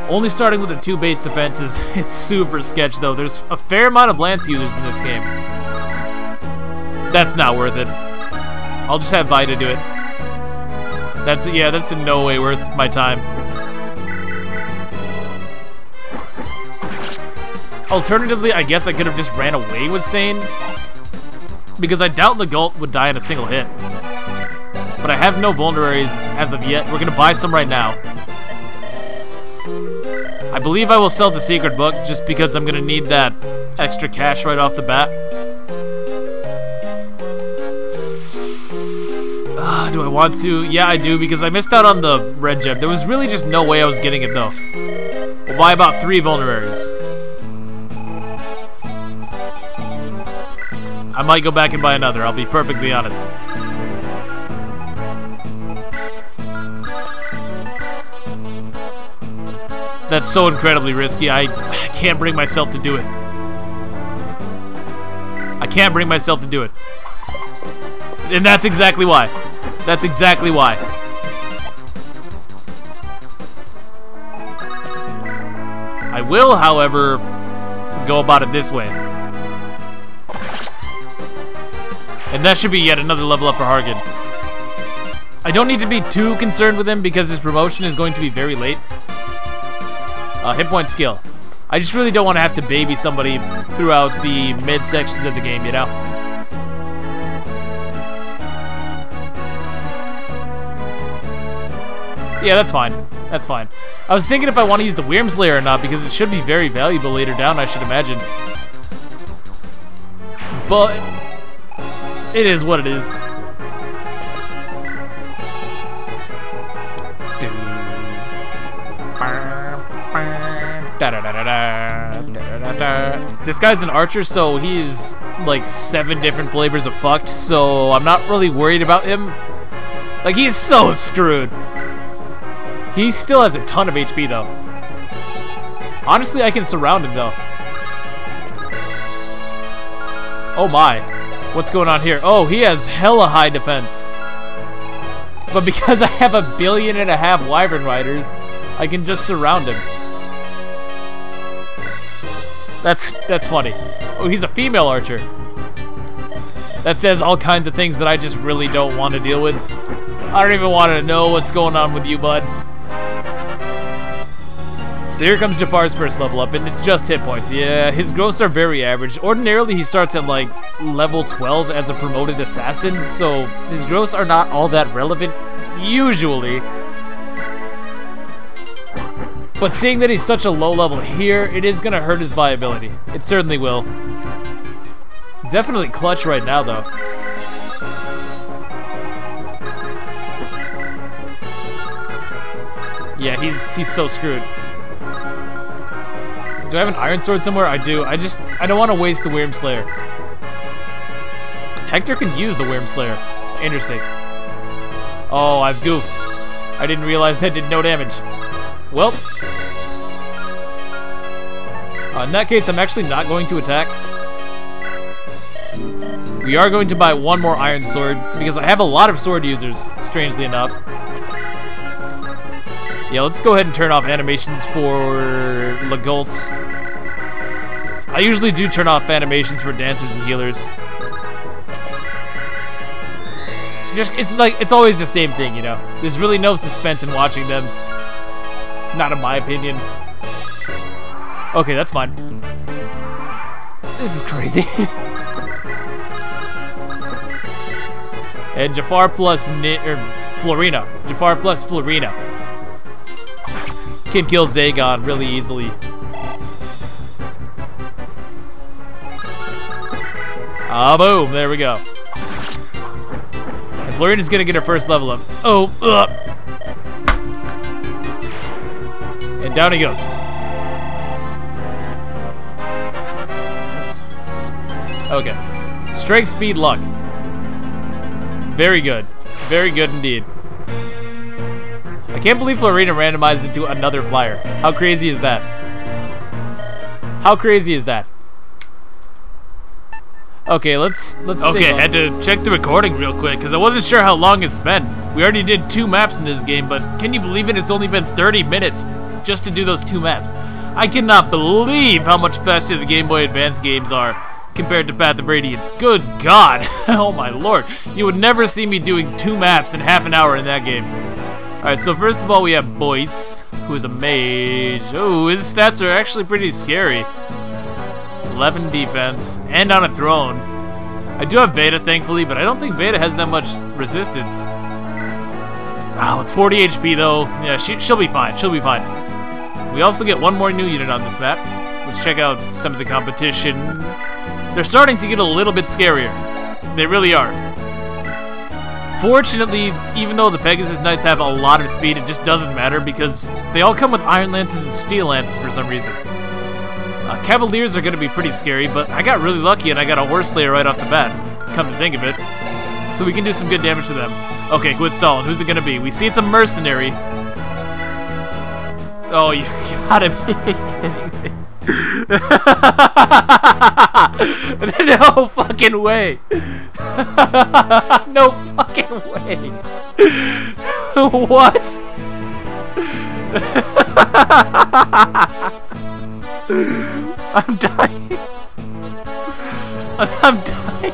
Speaker 1: Only starting with the 2 base defenses, it's super sketch though. There's a fair amount of lance users in this game. That's not worth it. I'll just have Vita do it. That's in no way worth my time. Alternatively, I guess I could have just ran away with Sane, because I doubt Legault would die in a single hit. But I have no vulneraries as of yet. We're going to buy some right now. I believe I will sell the secret book just because I'm going to need that extra cash right off the bat. Do I want to? Yeah, I do, because I missed out on the red gem. There was really just no way I was getting it, though. We'll buy about 3 vulneraries. I might go back and buy another, I'll be perfectly honest. That's so incredibly risky. I can't bring myself to do it. I can't bring myself to do it. And that's exactly why. That's exactly why. I will, however, go about it this way. And that should be yet another level up for Harken. I don't need to be too concerned with him because his promotion is going to be very late. Hit point skill. I just really don't want to have to baby somebody throughout the mid sections of the game, you know? Yeah, that's fine. That's fine. I was thinking if I want to use the Wyrmslayer or not, because it should be very valuable later down, I should imagine. But it is what it is. This guy's an archer, so he's like 7 different flavors of fucked, so I'm not really worried about him. Like, he is so screwed. He still has a ton of HP, though. Honestly, I can surround him, though. Oh my. What's going on here? Oh, he has hella high defense. But because I have 1.5 billion Wyvern Riders, I can just surround him. That's funny. Oh, he's a female archer. That says all kinds of things that I just really don't want to deal with. I don't even want to know what's going on with you, bud. So here comes Jafar's first level up, and it's just hit points. Yeah, his growths are very average. Ordinarily, he starts at like level 12 as a promoted assassin, so his growths are not all that relevant, usually. But seeing that he's such a low level here, it is going to hurt his viability. It certainly will. Definitely clutch right now, though. Yeah, he's so screwed. Do I have an Iron Sword somewhere? I do. I don't want to waste the Wyrmslayer. Hector can use the Wyrmslayer. Interesting. Oh, I've goofed. I didn't realize that did no damage. Well. In that case, I'm actually not going to attack. We are going to buy one more iron sword, because I have a lot of sword users, strangely enough. Yeah, let's go ahead and turn off animations for Lagults. I usually do turn off animations for dancers and healers. It's always the same thing, you know. There's really no suspense in watching them. Not in my opinion. Okay, that's fine. This is crazy. And Jafar plus Florina. Jafar plus Florina can kill Zagon really easily. Ah, boom! There we go. And Florina's gonna get her first level up. Oh, and down he goes. Okay. Strength, speed, luck. Very good. Very good indeed. I can't believe Florina randomized into another flyer. How crazy is that? How crazy is that? Okay, let's
Speaker 2: okay, had to check the recording real quick because I wasn't sure how long it's been. We already did 2 maps in this game, but can you believe it? It's only been 30 minutes just to do those 2 maps. I cannot believe how much faster the Game Boy Advance games are compared to Path of Radiance. Good God. Oh my lord. You would never see me doing 2 maps in half an hour in that game. Alright, so first of all we have Boyce, who is a mage. Oh, his stats are actually pretty scary. 11 defense, and on a throne. I do have Veda, thankfully, but I don't think Veda has that much resistance. Oh, it's 40 HP though. Yeah, she'll be fine. She'll be fine. We also get one more new unit on this map. Let's check out some of the competition. They're starting to get a little bit scarier. They really are. Fortunately, even though the Pegasus Knights have a lot of speed, it just doesn't matter because they all come with Iron Lances and Steel Lances for some reason. Cavaliers are going to be pretty scary, but I got really lucky and I got a Horse Slayer right off the bat, come to think of it. So we can do some good damage to them. Okay, quit stalling. Who's it going to be? We see it's a mercenary. Oh, you gotta be kidding me. No fucking way. No fucking way. What? I'm dying. I'm dying.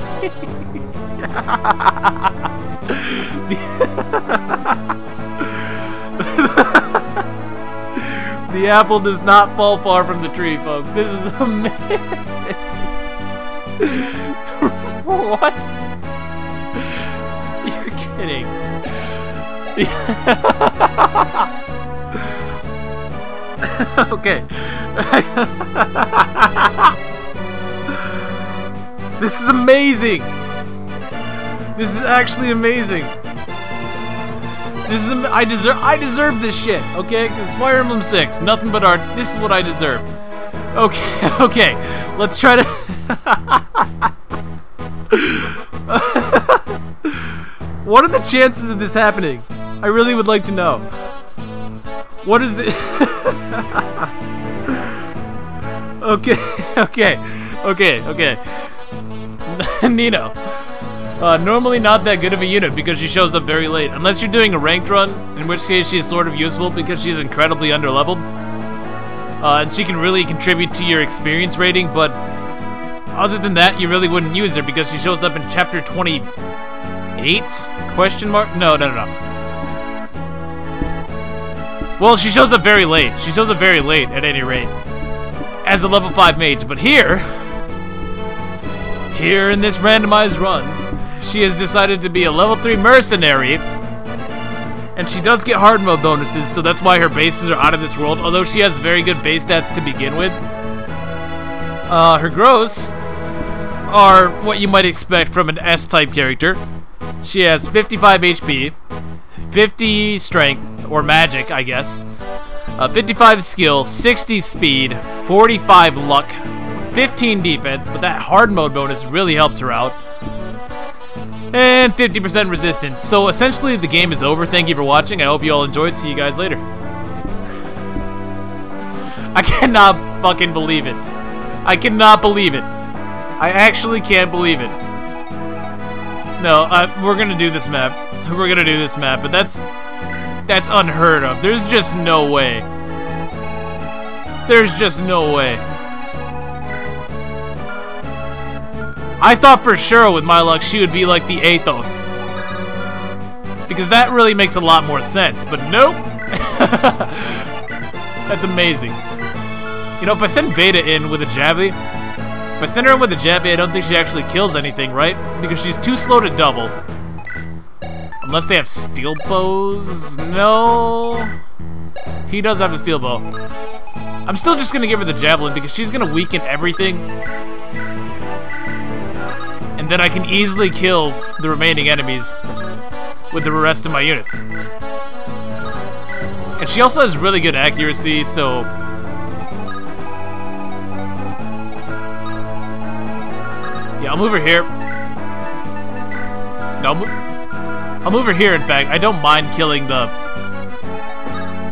Speaker 2: The apple does not fall far from the tree, folks. This is amazing. What? You're kidding. Okay. This is amazing. This is actually amazing. This is I deserve this shit, okay? Because Fire Emblem 6, nothing but art. This is what I deserve. Okay, okay. Let's try to. What are the chances of this happening? I really would like to know. What is the? Okay. Nino. Normally not that good of a unit because she shows up very late. Unless you're doing a ranked run, in which case she's sort of useful because she's incredibly underleveled. And she can really contribute to your experience rating, but other than that, you really wouldn't use her because she shows up in chapter 28? Question mark? No. Well, she shows up very late. She shows up very late, at any rate. As a level 5 mage, but here in this randomized run, she has decided to be a level 3 mercenary, and she does get hard mode bonuses, so that's why her bases are out of this world, although she has very good base stats to begin with. Her gross are what you might expect from an S-type character. She has 55 HP, 50 strength, or magic, I guess, 55 skill, 60 speed, 45 luck, 15 defense, but that hard mode bonus really helps her out. And 50% resistance. So essentially the game is over. Thank you for watching. I hope you all enjoyed. See you guys later. I cannot
Speaker 1: fucking believe it. I cannot believe it. I actually can't believe it. No, we're gonna do this map. We're gonna do this map, but that's unheard of. There's just no way. There's just no way. I thought for sure with my luck she would be like the Athos. Because that really makes a lot more sense, but nope. That's amazing. You know, if I send Veda in with a Javelin, if I send her in with a Javelin, I don't think she actually kills anything, right? Because she's too slow to double. Unless they have steel bows? No. He does have a steel bow. I'm still just gonna give her the Javelin because she's gonna weaken everything. And then I can easily kill the remaining enemies with the rest of my units. And she also has really good accuracy, so... Yeah, I'll move her here. No, I'll move her here, in fact. I don't mind killing the...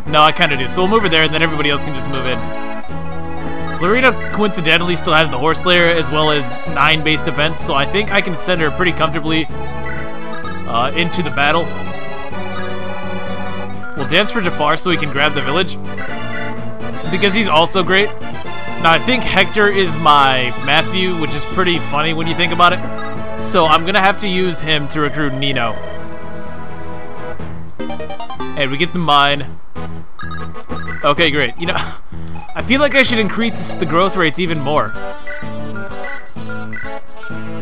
Speaker 1: No, I kind of do. So we'll move her there, and then everybody else can just move in. Florina, coincidentally, still has the Horse Slayer, as well as 9 base defense, so I think I can send her pretty comfortably into the battle. We'll dance for Jafar so he can grab the village, because he's also great. Now, I think Hector is my Matthew, which is pretty funny when you think about it. So I'm going to have to use him to recruit Nino. And we get the mine. Okay, great. You know, I feel like I should increase the growth rates even more.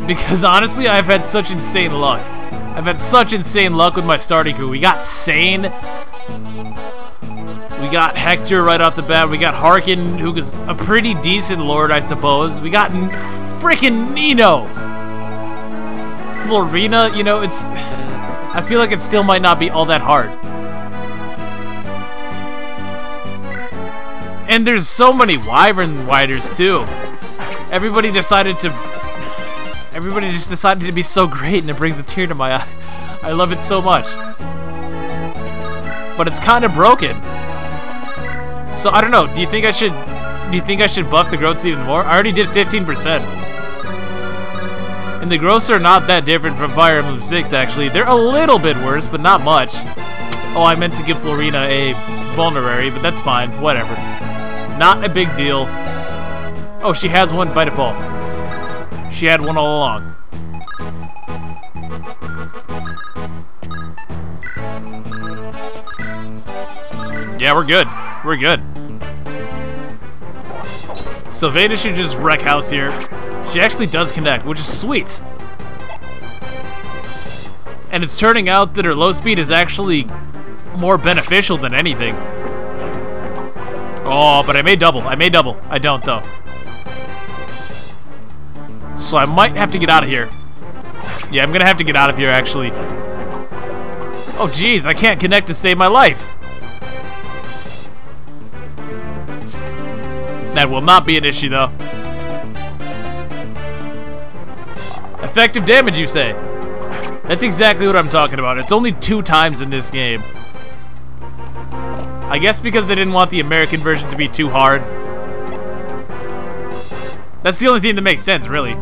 Speaker 1: Because honestly, I've had such insane luck. I've had such insane luck with my starting crew. We got Sane. We got Hector right off the bat. We got Harken, who is a pretty decent lord, I suppose. We got freaking Nino. Florina, you know, it's... I feel like it still might not be all that hard. And there's so many Wyvern Riders, too. Everybody just decided to be so great, and it brings a tear to my eye. I love it so much. But it's kind of broken. So I don't know. Do you think I should buff the growths even more? I already did 15%. And the growths are not that different from Fire Emblem 6, actually. They're a little bit worse, but not much. Oh, I meant to give Florina a vulnerary, but that's fine. Whatever. Not a big deal. Oh, she has one by default. She had one all along. Yeah, we're good. We're good. So Veda should just wreck house here. She actually does connect, which is sweet. And it's turning out that her low speed is actually more beneficial than anything. Oh, but I may double. I may double. I don't, though. So I might have to get out of here. Yeah, I'm gonna have to get out of here, actually. Oh, jeez, I can't connect to save my life. That will not be an issue, though. Effective damage, you say? That's exactly what I'm talking about. It's only 2 times in this game. I guess because they didn't want the American version to be too hard. That's the only thing that makes sense, really.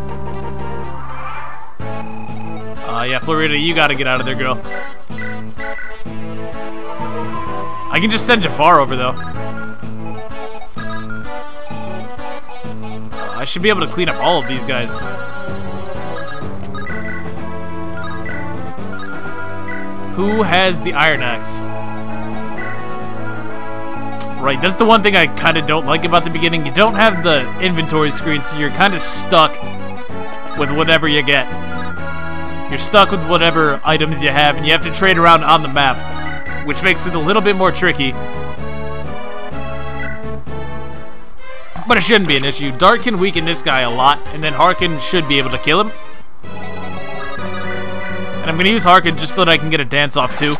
Speaker 1: Yeah, Florida, you gotta get out of there, girl. I can just send Jafar over, though. I should be able to clean up all of these guys. Who has the Iron Axe? Right, that's the one thing I kind of don't like about the beginning. You don't have the inventory screen, so you're kind of stuck with whatever you get. You're stuck with whatever items you have, and you have to trade around on the map, which makes it a little bit more tricky. But it shouldn't be an issue. Dark can weaken this guy a lot, and then Harken should be able to kill him. And I'm going to use Harken just so that I can get a dance off too.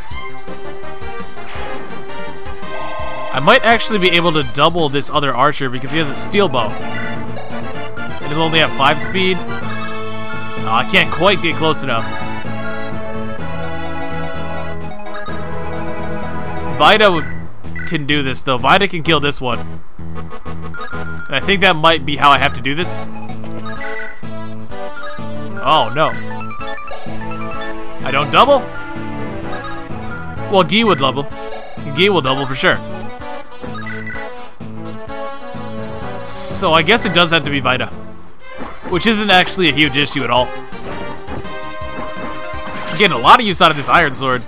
Speaker 1: I might actually be able to double this other archer because he has a steel bow. And he'll only have 5 speed. Oh, I can't quite get close enough. Vida can do this though. Vida can kill this one. And I think that might be how I have to do this. Oh, no. I don't double? Well, Gi would double. Gi will double for sure. So I guess it does have to be Vita. Which isn't actually a huge issue at all. I'm getting a lot of use out of this Iron Sword.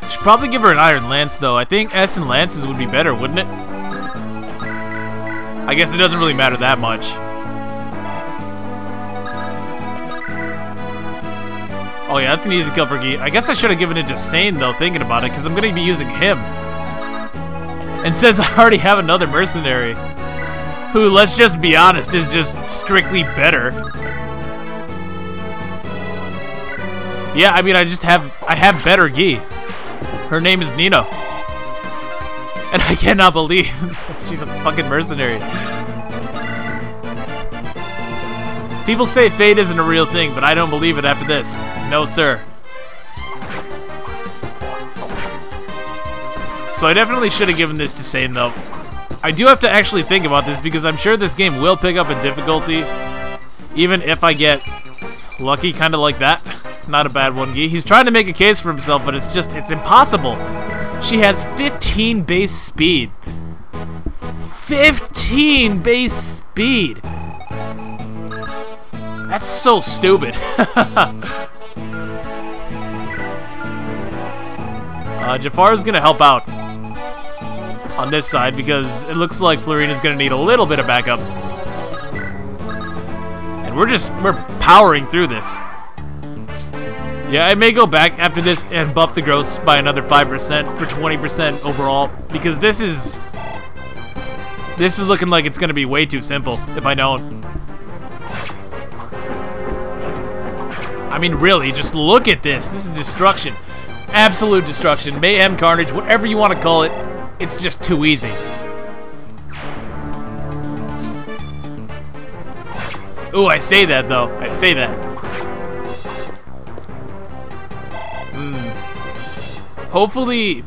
Speaker 1: Should probably give her an Iron Lance, though. I think S and Lances would be better, wouldn't it? I guess it doesn't really matter that much. Oh yeah, that's an easy kill for Gi. I guess I should have given it to Sane, though, thinking about it, because I'm going to be using him. And since I already have another mercenary, who, let's just be honest, is just strictly better. Yeah, I mean, I have better Gi. Her name is Nino. And I cannot believe she's a fucking mercenary. People say fate isn't a real thing, but I don't believe it after this. No, sir. So I definitely should have given this to Sane, though. I do have to actually think about this, because I'm sure this game will pick up in difficulty, even if I get lucky, kind of like that. Not a bad one, Gi. He's trying to make a case for himself, but it's impossible. She has 15 base speed. 15 base speed! That's so stupid. Jafar's gonna help out on this side, because it looks like Florina's gonna need a little bit of backup. And we're powering through this. Yeah, I may go back after this and buff the gross by another 5% for 20% overall, because this is looking like it's gonna be way too simple if I don't. I mean, really, just look at this. This is destruction. Absolute destruction. Mayhem, carnage, whatever you want to call it. It's just too easy. Ooh, I say that, though. I say that. Hopefully,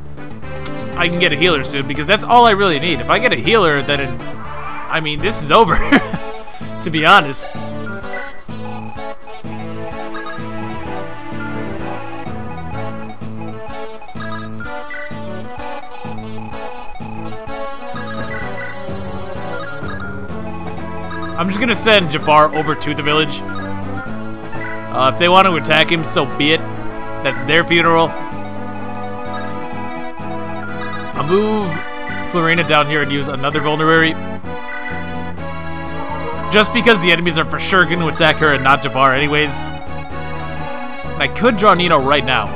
Speaker 1: I can get a healer soon, because that's all I really need. If I get a healer, then I mean, this is over. To be honest. I'm just gonna send Jafar over to the village. If they want to attack him, so be it. That's their funeral. I'll move Florina down here and use another vulnerary. Just because the enemies are for sure going to attack her and not Jafar anyways. And I could draw Nino right now.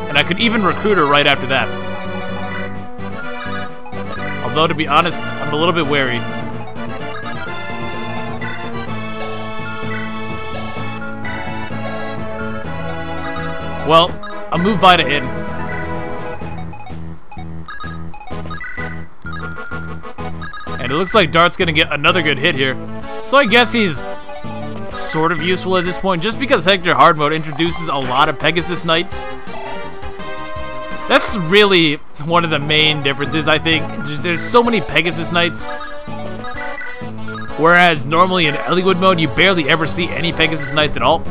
Speaker 1: And I could even recruit her right after that. Although, to be honest, I'm a little bit wary. Well, I'll move Vita in. And it looks like Dart's gonna get another good hit here. So I guess he's sort of useful at this point, just because Hector Hard Mode introduces a lot of Pegasus Knights. That's really one of the main differences, I think. There's so many Pegasus Knights. Whereas normally in Elliewood mode, you barely ever see any Pegasus Knights at all.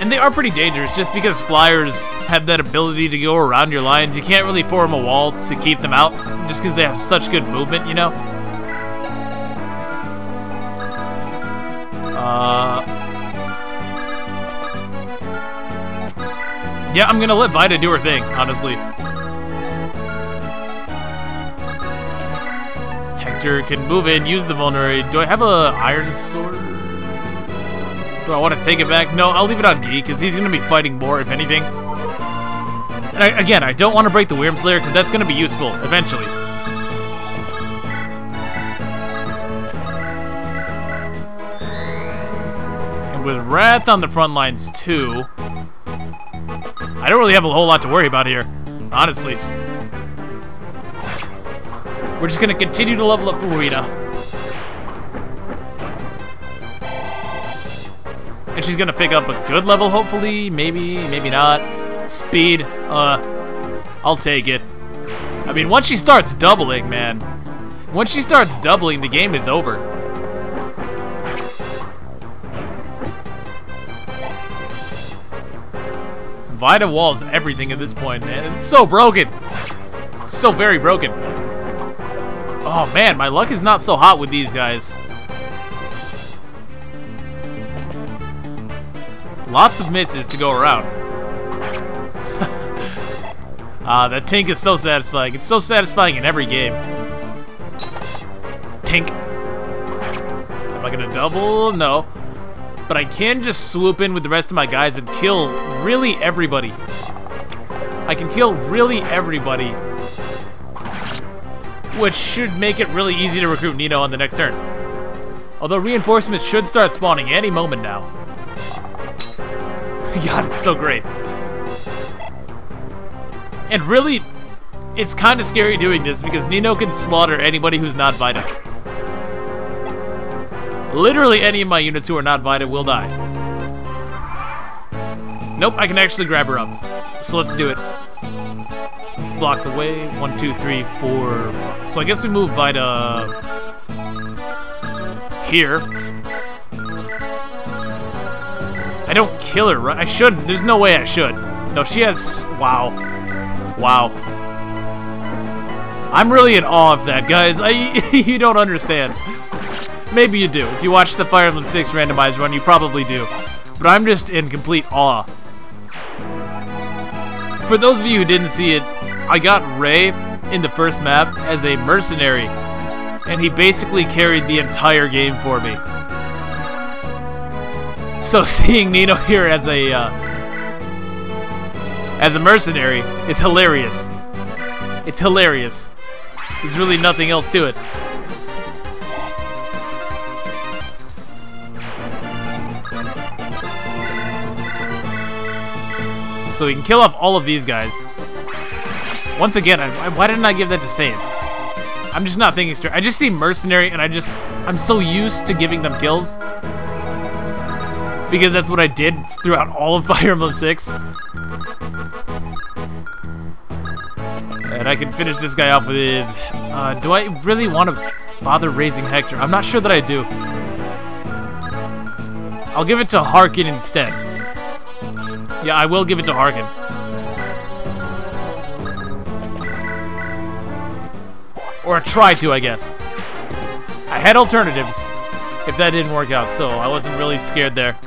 Speaker 1: And they are pretty dangerous, just because flyers have that ability to go around your lines. You can't really form a wall to keep them out, just because they have such good movement, you know? Yeah, I'm gonna let Vita do her thing, honestly. Hector can move in, use the vulnerary. Do I have a Iron Sword? Do I want to take it back? No, I'll leave it on D, because he's going to be fighting more, if anything. And again, I don't want to break the Wyrm Slayer, because that's going to be useful, eventually. And with Wrath on the front lines, too, I don't really have a whole lot to worry about here, honestly. We're just going to continue to level up Florina. And she's gonna pick up a good level, hopefully. Maybe, maybe not. Speed. I'll take it. I mean, once she starts doubling, man. Once she starts doubling, the game is over. Vita walls everything at this point, man. It's so broken. It's so very broken. Oh, man, my luck is not so hot with these guys. Lots of misses to go around. That tink is so satisfying. It's so satisfying in every game. Tink. Am I gonna double? No. But I can just swoop in with the rest of my guys and kill really everybody. I can kill really everybody. Which should make it really easy to recruit Nino on the next turn. Although reinforcements should start spawning any moment now. God, it's so great. And really, it's kind of scary doing this because Nino can slaughter anybody who's not Vita. Literally any of my units who are not Vita will die. Nope, I can actually grab her up. So let's do it. Let's block the way. 1, 2, 3, 4. So I guess we move Vita here. I don't kill her, right? I shouldn't. There's no way I should. No, she has... Wow. Wow. I'm really in awe of that, guys. You don't understand. Maybe you do. If you watch the Fire Emblem 6 randomized run, you probably do. But I'm just in complete awe. For those of you who didn't see it, I got Ray in the first map as a mercenary. And he basically carried the entire game for me. So seeing Nino here as a mercenary is hilarious. It's hilarious. There's really nothing else to it. So we can kill off all of these guys. Once again, why didn't I give that to save? I'm just not thinking straight. I just see mercenary and I'm so used to giving them kills. Because that's what I did throughout all of Fire Emblem 6. And I can finish this guy off with... do I really want to bother raising Hector? I'm not sure that I do. I'll give it to Harken instead. Yeah, I will give it to Harken. Or try to, I guess. I had alternatives if that didn't work out, so I wasn't really scared there.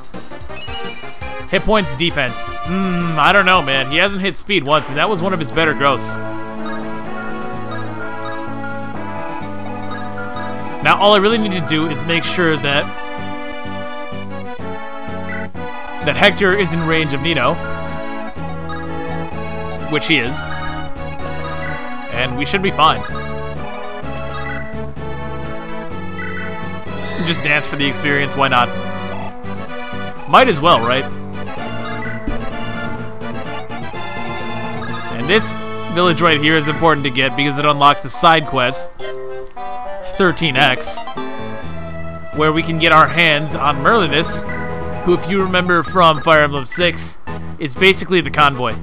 Speaker 1: Hit points, defense. I don't know, man. He hasn't hit speed once, and that was one of his better growths. Now, all I really need to do is make sure that Hector is in range of Nino, which he is, and we should be fine. Just dance for the experience, why not? Might as well, right? And this village right here is important to get because it unlocks a side quest, 13X, where we can get our hands on Merlinus, who, if you remember from Fire Emblem 6, is basically the convoy.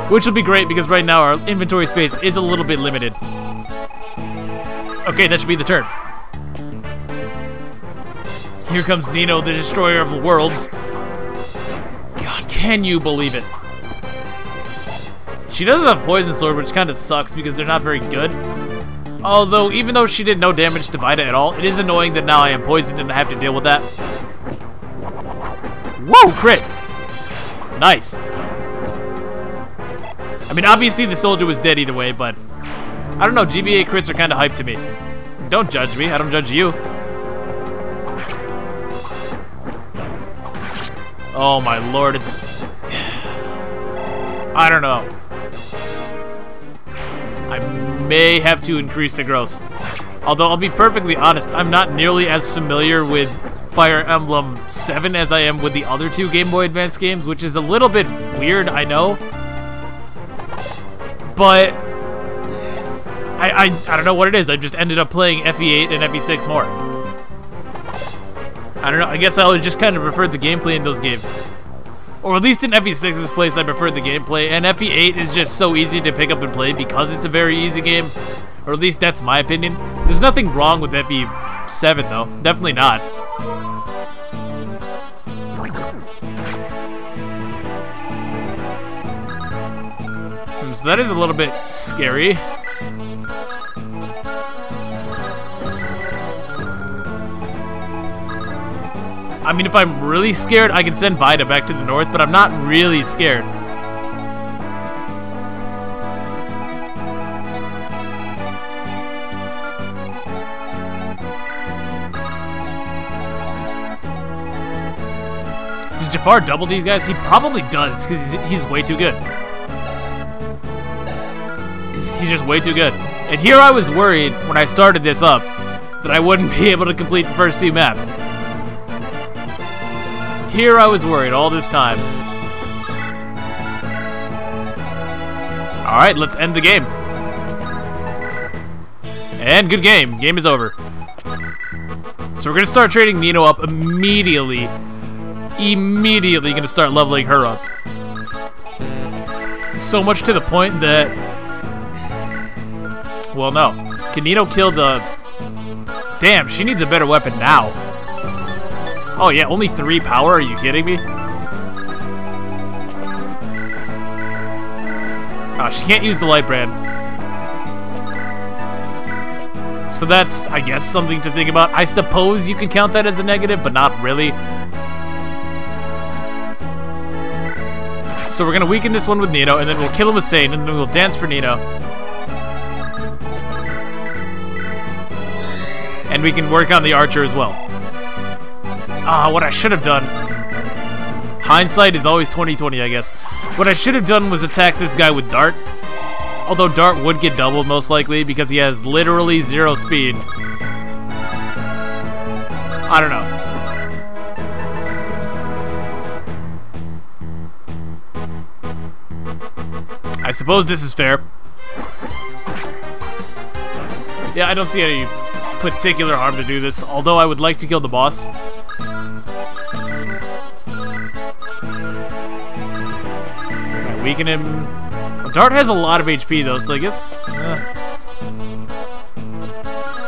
Speaker 1: Which will be great because right now our inventory space is a little bit limited. Okay, that should be the turn. Here comes Nino, the destroyer of the worlds. God, can you believe it? She does have Poison Sword, which kind of sucks because they're not very good. Although, even though she did no damage to Vita at all, it is annoying that now I am poisoned and I have to deal with that. Whoa, crit! Nice. I mean, obviously the soldier was dead either way, but I don't know, GBA crits are kind of hype to me. Don't judge me, I don't judge you. Oh my lord, it's... I don't know. I may have to increase the gross. Although, I'll be perfectly honest, I'm not nearly as familiar with Fire Emblem 7 as I am with the other two Game Boy Advance games, which is a little bit weird, I know. But... I don't know what it is, I just ended up playing FE8 and FE6 more. I don't know, I guess I just kind of preferred the gameplay in those games. Or at least in FE6's place, I prefer the gameplay, and FE8 is just so easy to pick up and play because it's a very easy game. Or at least that's my opinion. There's nothing wrong with FE7 though, definitely not. So that is a little bit scary. I mean, if I'm really scared, I can send Vida back to the north, but I'm not really scared. Does Jafar double these guys? He probably does, because he's way too good. He's just way too good. And here I was worried when I started this up that I wouldn't be able to complete the first 2 maps. Here I was worried all this time. Alright, let's end the game. And good game. Game is over. So we're going to start trading Nino up immediately. Immediately going to start leveling her up. So much to the point that... Well, no. Can Nino kill the... Damn, she needs a better weapon now. Oh yeah, only 3 power? Are you kidding me? Oh, she can't use the light brand. So that's, I guess, something to think about. I suppose you could count that as a negative, but not really. So we're gonna weaken this one with Nino, and then we'll kill him with Sane, and then we'll dance for Nino. And we can work on the archer as well. What I should have done... Hindsight is always 20/20, I guess. What I should have done was attack this guy with Dart. Although Dart would get doubled, most likely, because he has literally 0 speed. I don't know. I suppose this is fair. Yeah, I don't see any particular harm to do this, although I would like to kill the boss. Weaken him. Well, Dart has a lot of HP though, so I guess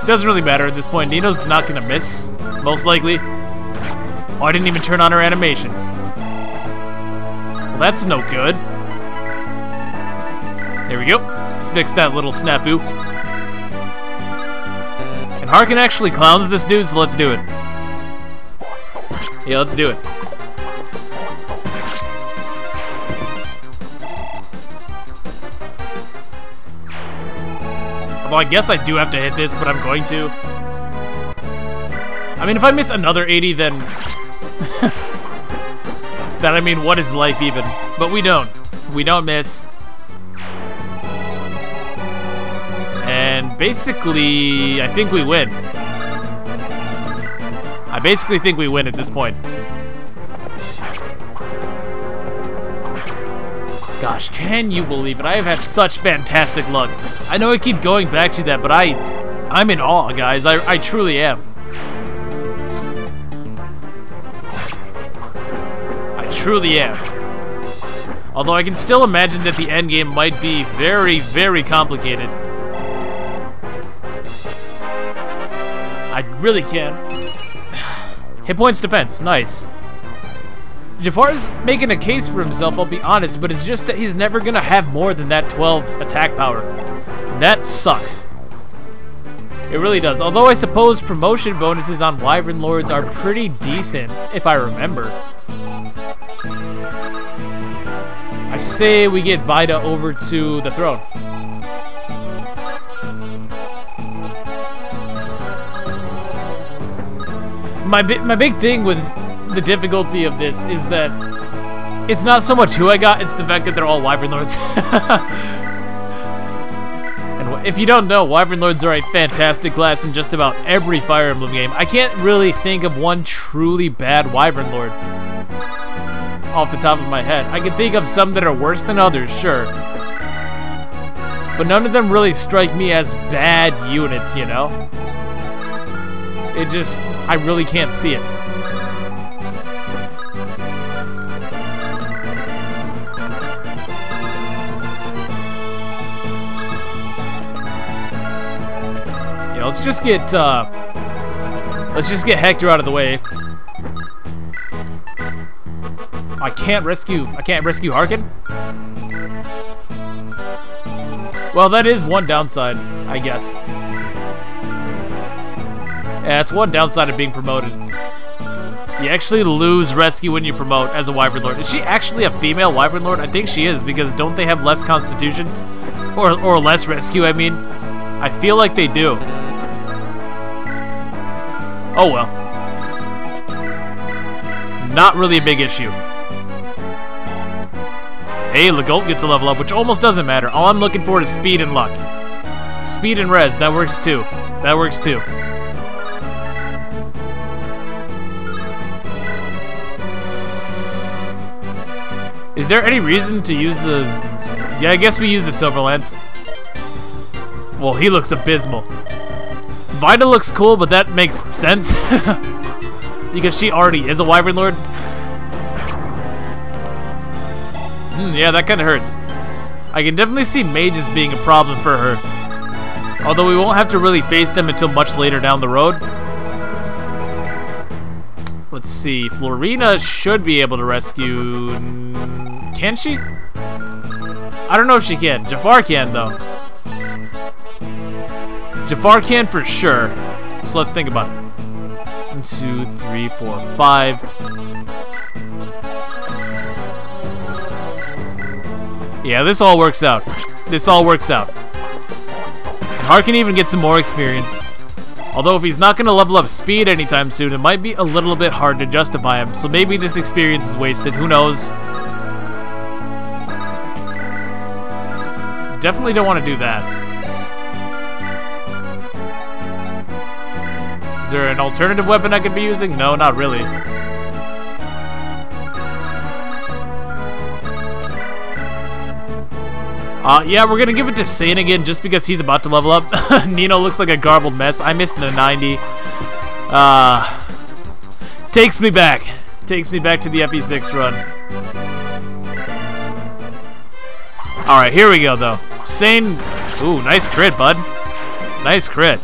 Speaker 1: it doesn't really matter at this point. Nino's not gonna miss, most likely. Oh, I didn't even turn on her animations. Well, that's no good. There we go. Fix that little snafu. And Harken actually clowns this dude, so let's do it. Yeah, let's do it. Well, I guess I do have to hit this, but I'm going to. I mean, if I miss another 80, then... then, I mean, what is life even? But we don't. We don't miss. And basically, I think we win. I basically think we win at this point. Gosh, can you believe it? I have had such fantastic luck. I know I keep going back to that, but I'm in awe, guys. I truly am. I truly am. Although I can still imagine that the endgame might be very, very complicated. I really can. Hit points defense, nice. Jafar's making a case for himself, I'll be honest, but it's just that he's never gonna have more than that 12 attack power. And that sucks. It really does. Although I suppose promotion bonuses on Wyvern Lords are pretty decent, if I remember. I say we get Vida over to the throne. My big thing with the difficulty of this is that it's not so much who I got, it's the fact that they're all Wyvern Lords. And if you don't know, Wyvern Lords are a fantastic class in just about every Fire Emblem game. I can't really think of one truly bad Wyvern Lord off the top of my head. I can think of some that are worse than others, sure. But none of them really strike me as bad units, you know? It just, I really can't see it. let's just get Hector out of the way. I can't rescue Harken? Well, that is one downside, I guess. Yeah, it's one downside of being promoted. You actually lose rescue when you promote as a Wyvern Lord. Is she actually a female Wyvern Lord? I think she is, because don't they have less constitution? Or less rescue, I mean? I feel like they do. Oh well. Not really a big issue. Hey, Legault gets a level up, which almost doesn't matter. All I'm looking for is speed and luck. Speed and res, that works too. That works too. Is there any reason to use the... Yeah, I guess we use the Silverlands. Well, he looks abysmal. Vida looks cool, but that makes sense. Because she already is a Wyvern Lord. Yeah, that kind of hurts. I can definitely see mages being a problem for her. Although we won't have to really face them until much later down the road. Let's see. Florina should be able to rescue... Can she? I don't know if she can. Jafar can, though. Jafar can for sure. So let's think about it. 1, 2, 3, 4, 5. Yeah, this all works out. This all works out. And Harken even gets some more experience. Although if he's not going to level up speed anytime soon, it might be a little bit hard to justify him. So maybe this experience is wasted. Who knows? Definitely don't want to do that. Is there an alternative weapon I could be using? No, not really. Yeah, we're gonna give it to Sane again just because he's about to level up. Nino looks like a garbled mess. I missed the 90. Takes me back. Takes me back to the FE6 run. Alright, here we go, though. Sane... Ooh, nice crit, bud. Nice crit.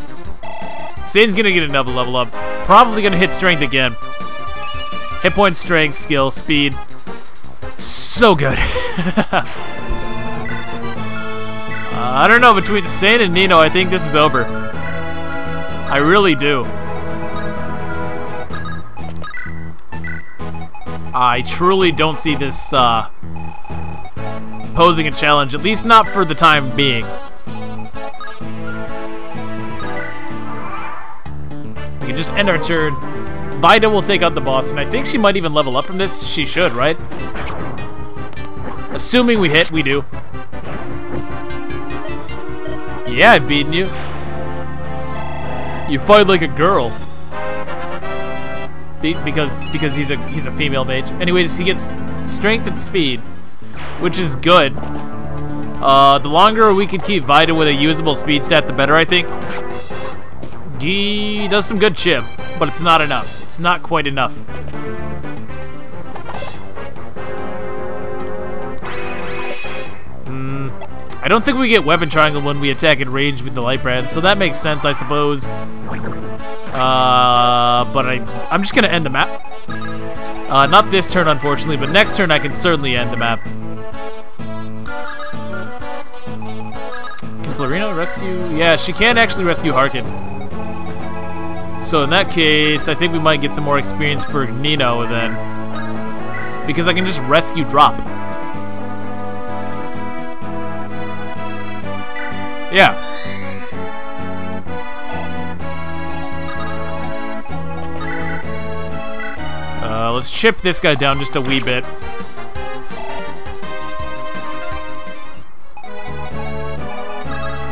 Speaker 1: Sane's gonna get another level up. Probably gonna hit strength again. Hit point, strength, skill, speed. So good. I don't know, between Sane and Nino, I think this is over. I really do. I truly don't see this posing a challenge, at least not for the time being. We can just end our turn. Vida will take out the boss, and I think she might even level up from this. She should, right? Assuming we hit, we do. Yeah, I've beaten you. You fight like a girl. Because he's a female mage. Anyways, he gets strength and speed, which is good. The longer we can keep Vida with a usable speed stat, the better, I think. He does some good chip, but it's not enough. It's not quite enough. I don't think we get weapon triangle when we attack in range with the light brand, so that makes sense, I suppose. But I'm just gonna end the map. Not this turn, unfortunately, but next turn I can certainly end the map. Can Florina rescue? Yeah, she can actually rescue Harken. So in that case, I think we might get some more experience for Nino then. Because I can just rescue drop. Yeah. Let's chip this guy down just a wee bit.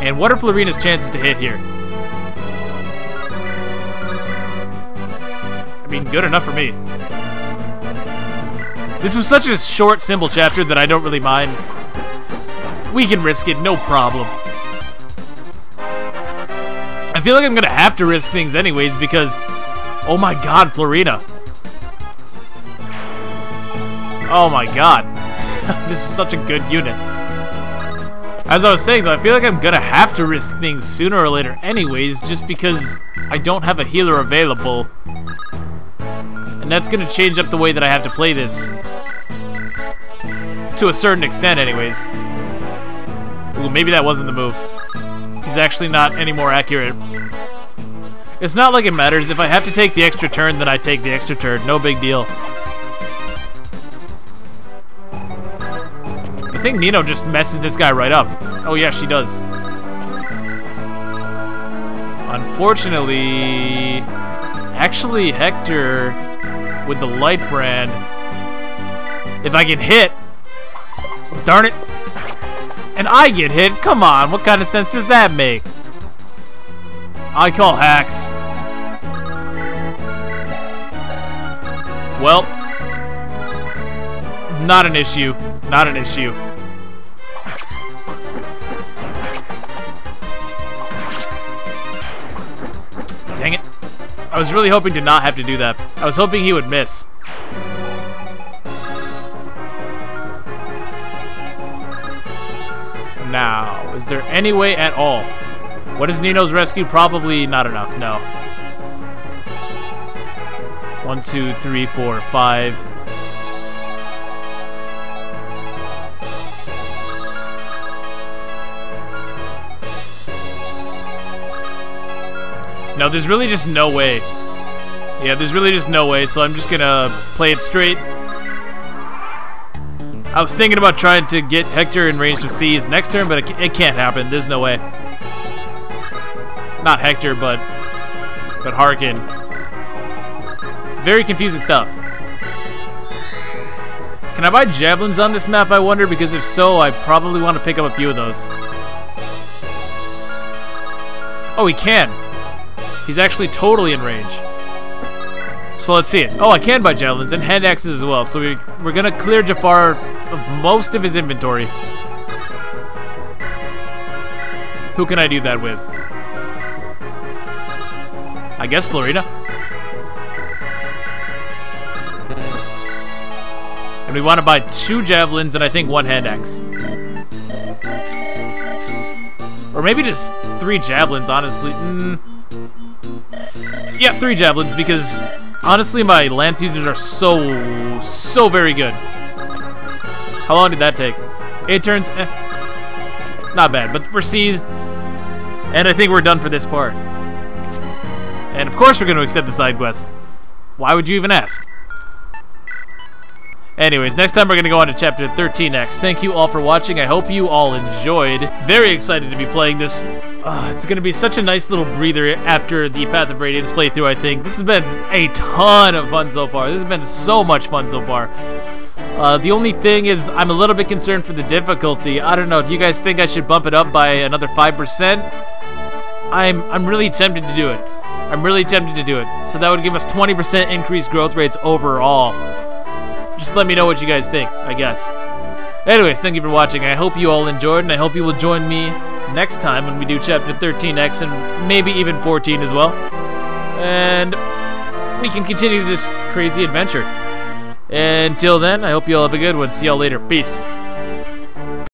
Speaker 1: And what are Florina's chances to hit here? I mean, good enough for me. This was such a short, simple chapter that I don't really mind. We can risk it, no problem. I feel like I'm gonna have to risk things anyways because, oh my god, Florina. Oh my god. This is such a good unit. As I was saying, though, I feel like I'm gonna have to risk things sooner or later anyways, just because I don't have a healer available. And that's gonna change up the way that I have to play this. To a certain extent, anyways. Ooh, maybe that wasn't the move. He's actually not any more accurate. It's not like it matters. If I have to take the extra turn, then I take the extra turn. No big deal. I think Nino just messes this guy right up. Oh yeah, she does. Unfortunately, actually Hector with the light brand, if I get hit, darn it, and I get hit, come on, what kind of sense does that make? I call hacks. Well, not an issue. Not an issue. Dang it. I was really hoping to not have to do that. I was hoping he would miss. Now, is there any way at all? What is Nino's rescue? Probably not enough, no. 1, 2, 3, 4, 5. No, there's really just no way. Yeah, there's really just no way, so I'm just gonna play it straight. I was thinking about trying to get Hector in range to see his next turn, but it can't happen. There's no way. Not Hector, but Harken. Very confusing stuff. Can I buy javelins on this map, I wonder? Because if so, I probably want to pick up a few of those. Oh, he can. He's actually totally in range. So let's see it. Oh, I can buy javelins and hand axes as well. So we're gonna clear Jafar of most of his inventory. Who can I do that with? I guess Florina. And we want to buy 2 javelins and I think 1 hand axe. Or maybe just 3 javelins, honestly. Yeah, 3 javelins, because honestly my lance users are so very good. How long did that take? 8 turns? Not bad, but we're seized. And I think we're done for this part. And of course we're going to accept the side quest. Why would you even ask? Anyways, next time we're going to go on to Chapter 13 next. Thank you all for watching. I hope you all enjoyed. Very excited to be playing this. It's going to be such a nice little breather after the Path of Radiance playthrough, I think. This has been a ton of fun so far. This has been so much fun so far. The only thing is I'm a little bit concerned for the difficulty. I don't know. Do you guys think I should bump it up by another 5%? I'm really tempted to do it. I'm really tempted to do it. So that would give us 20% increased growth rates overall. Just let me know what you guys think, I guess. Anyways, thank you for watching. I hope you all enjoyed, and I hope you will join me next time when we do Chapter 13X and maybe even 14 as well. And we can continue this crazy adventure. Until then, I hope you all have a good one. See y'all later. Peace.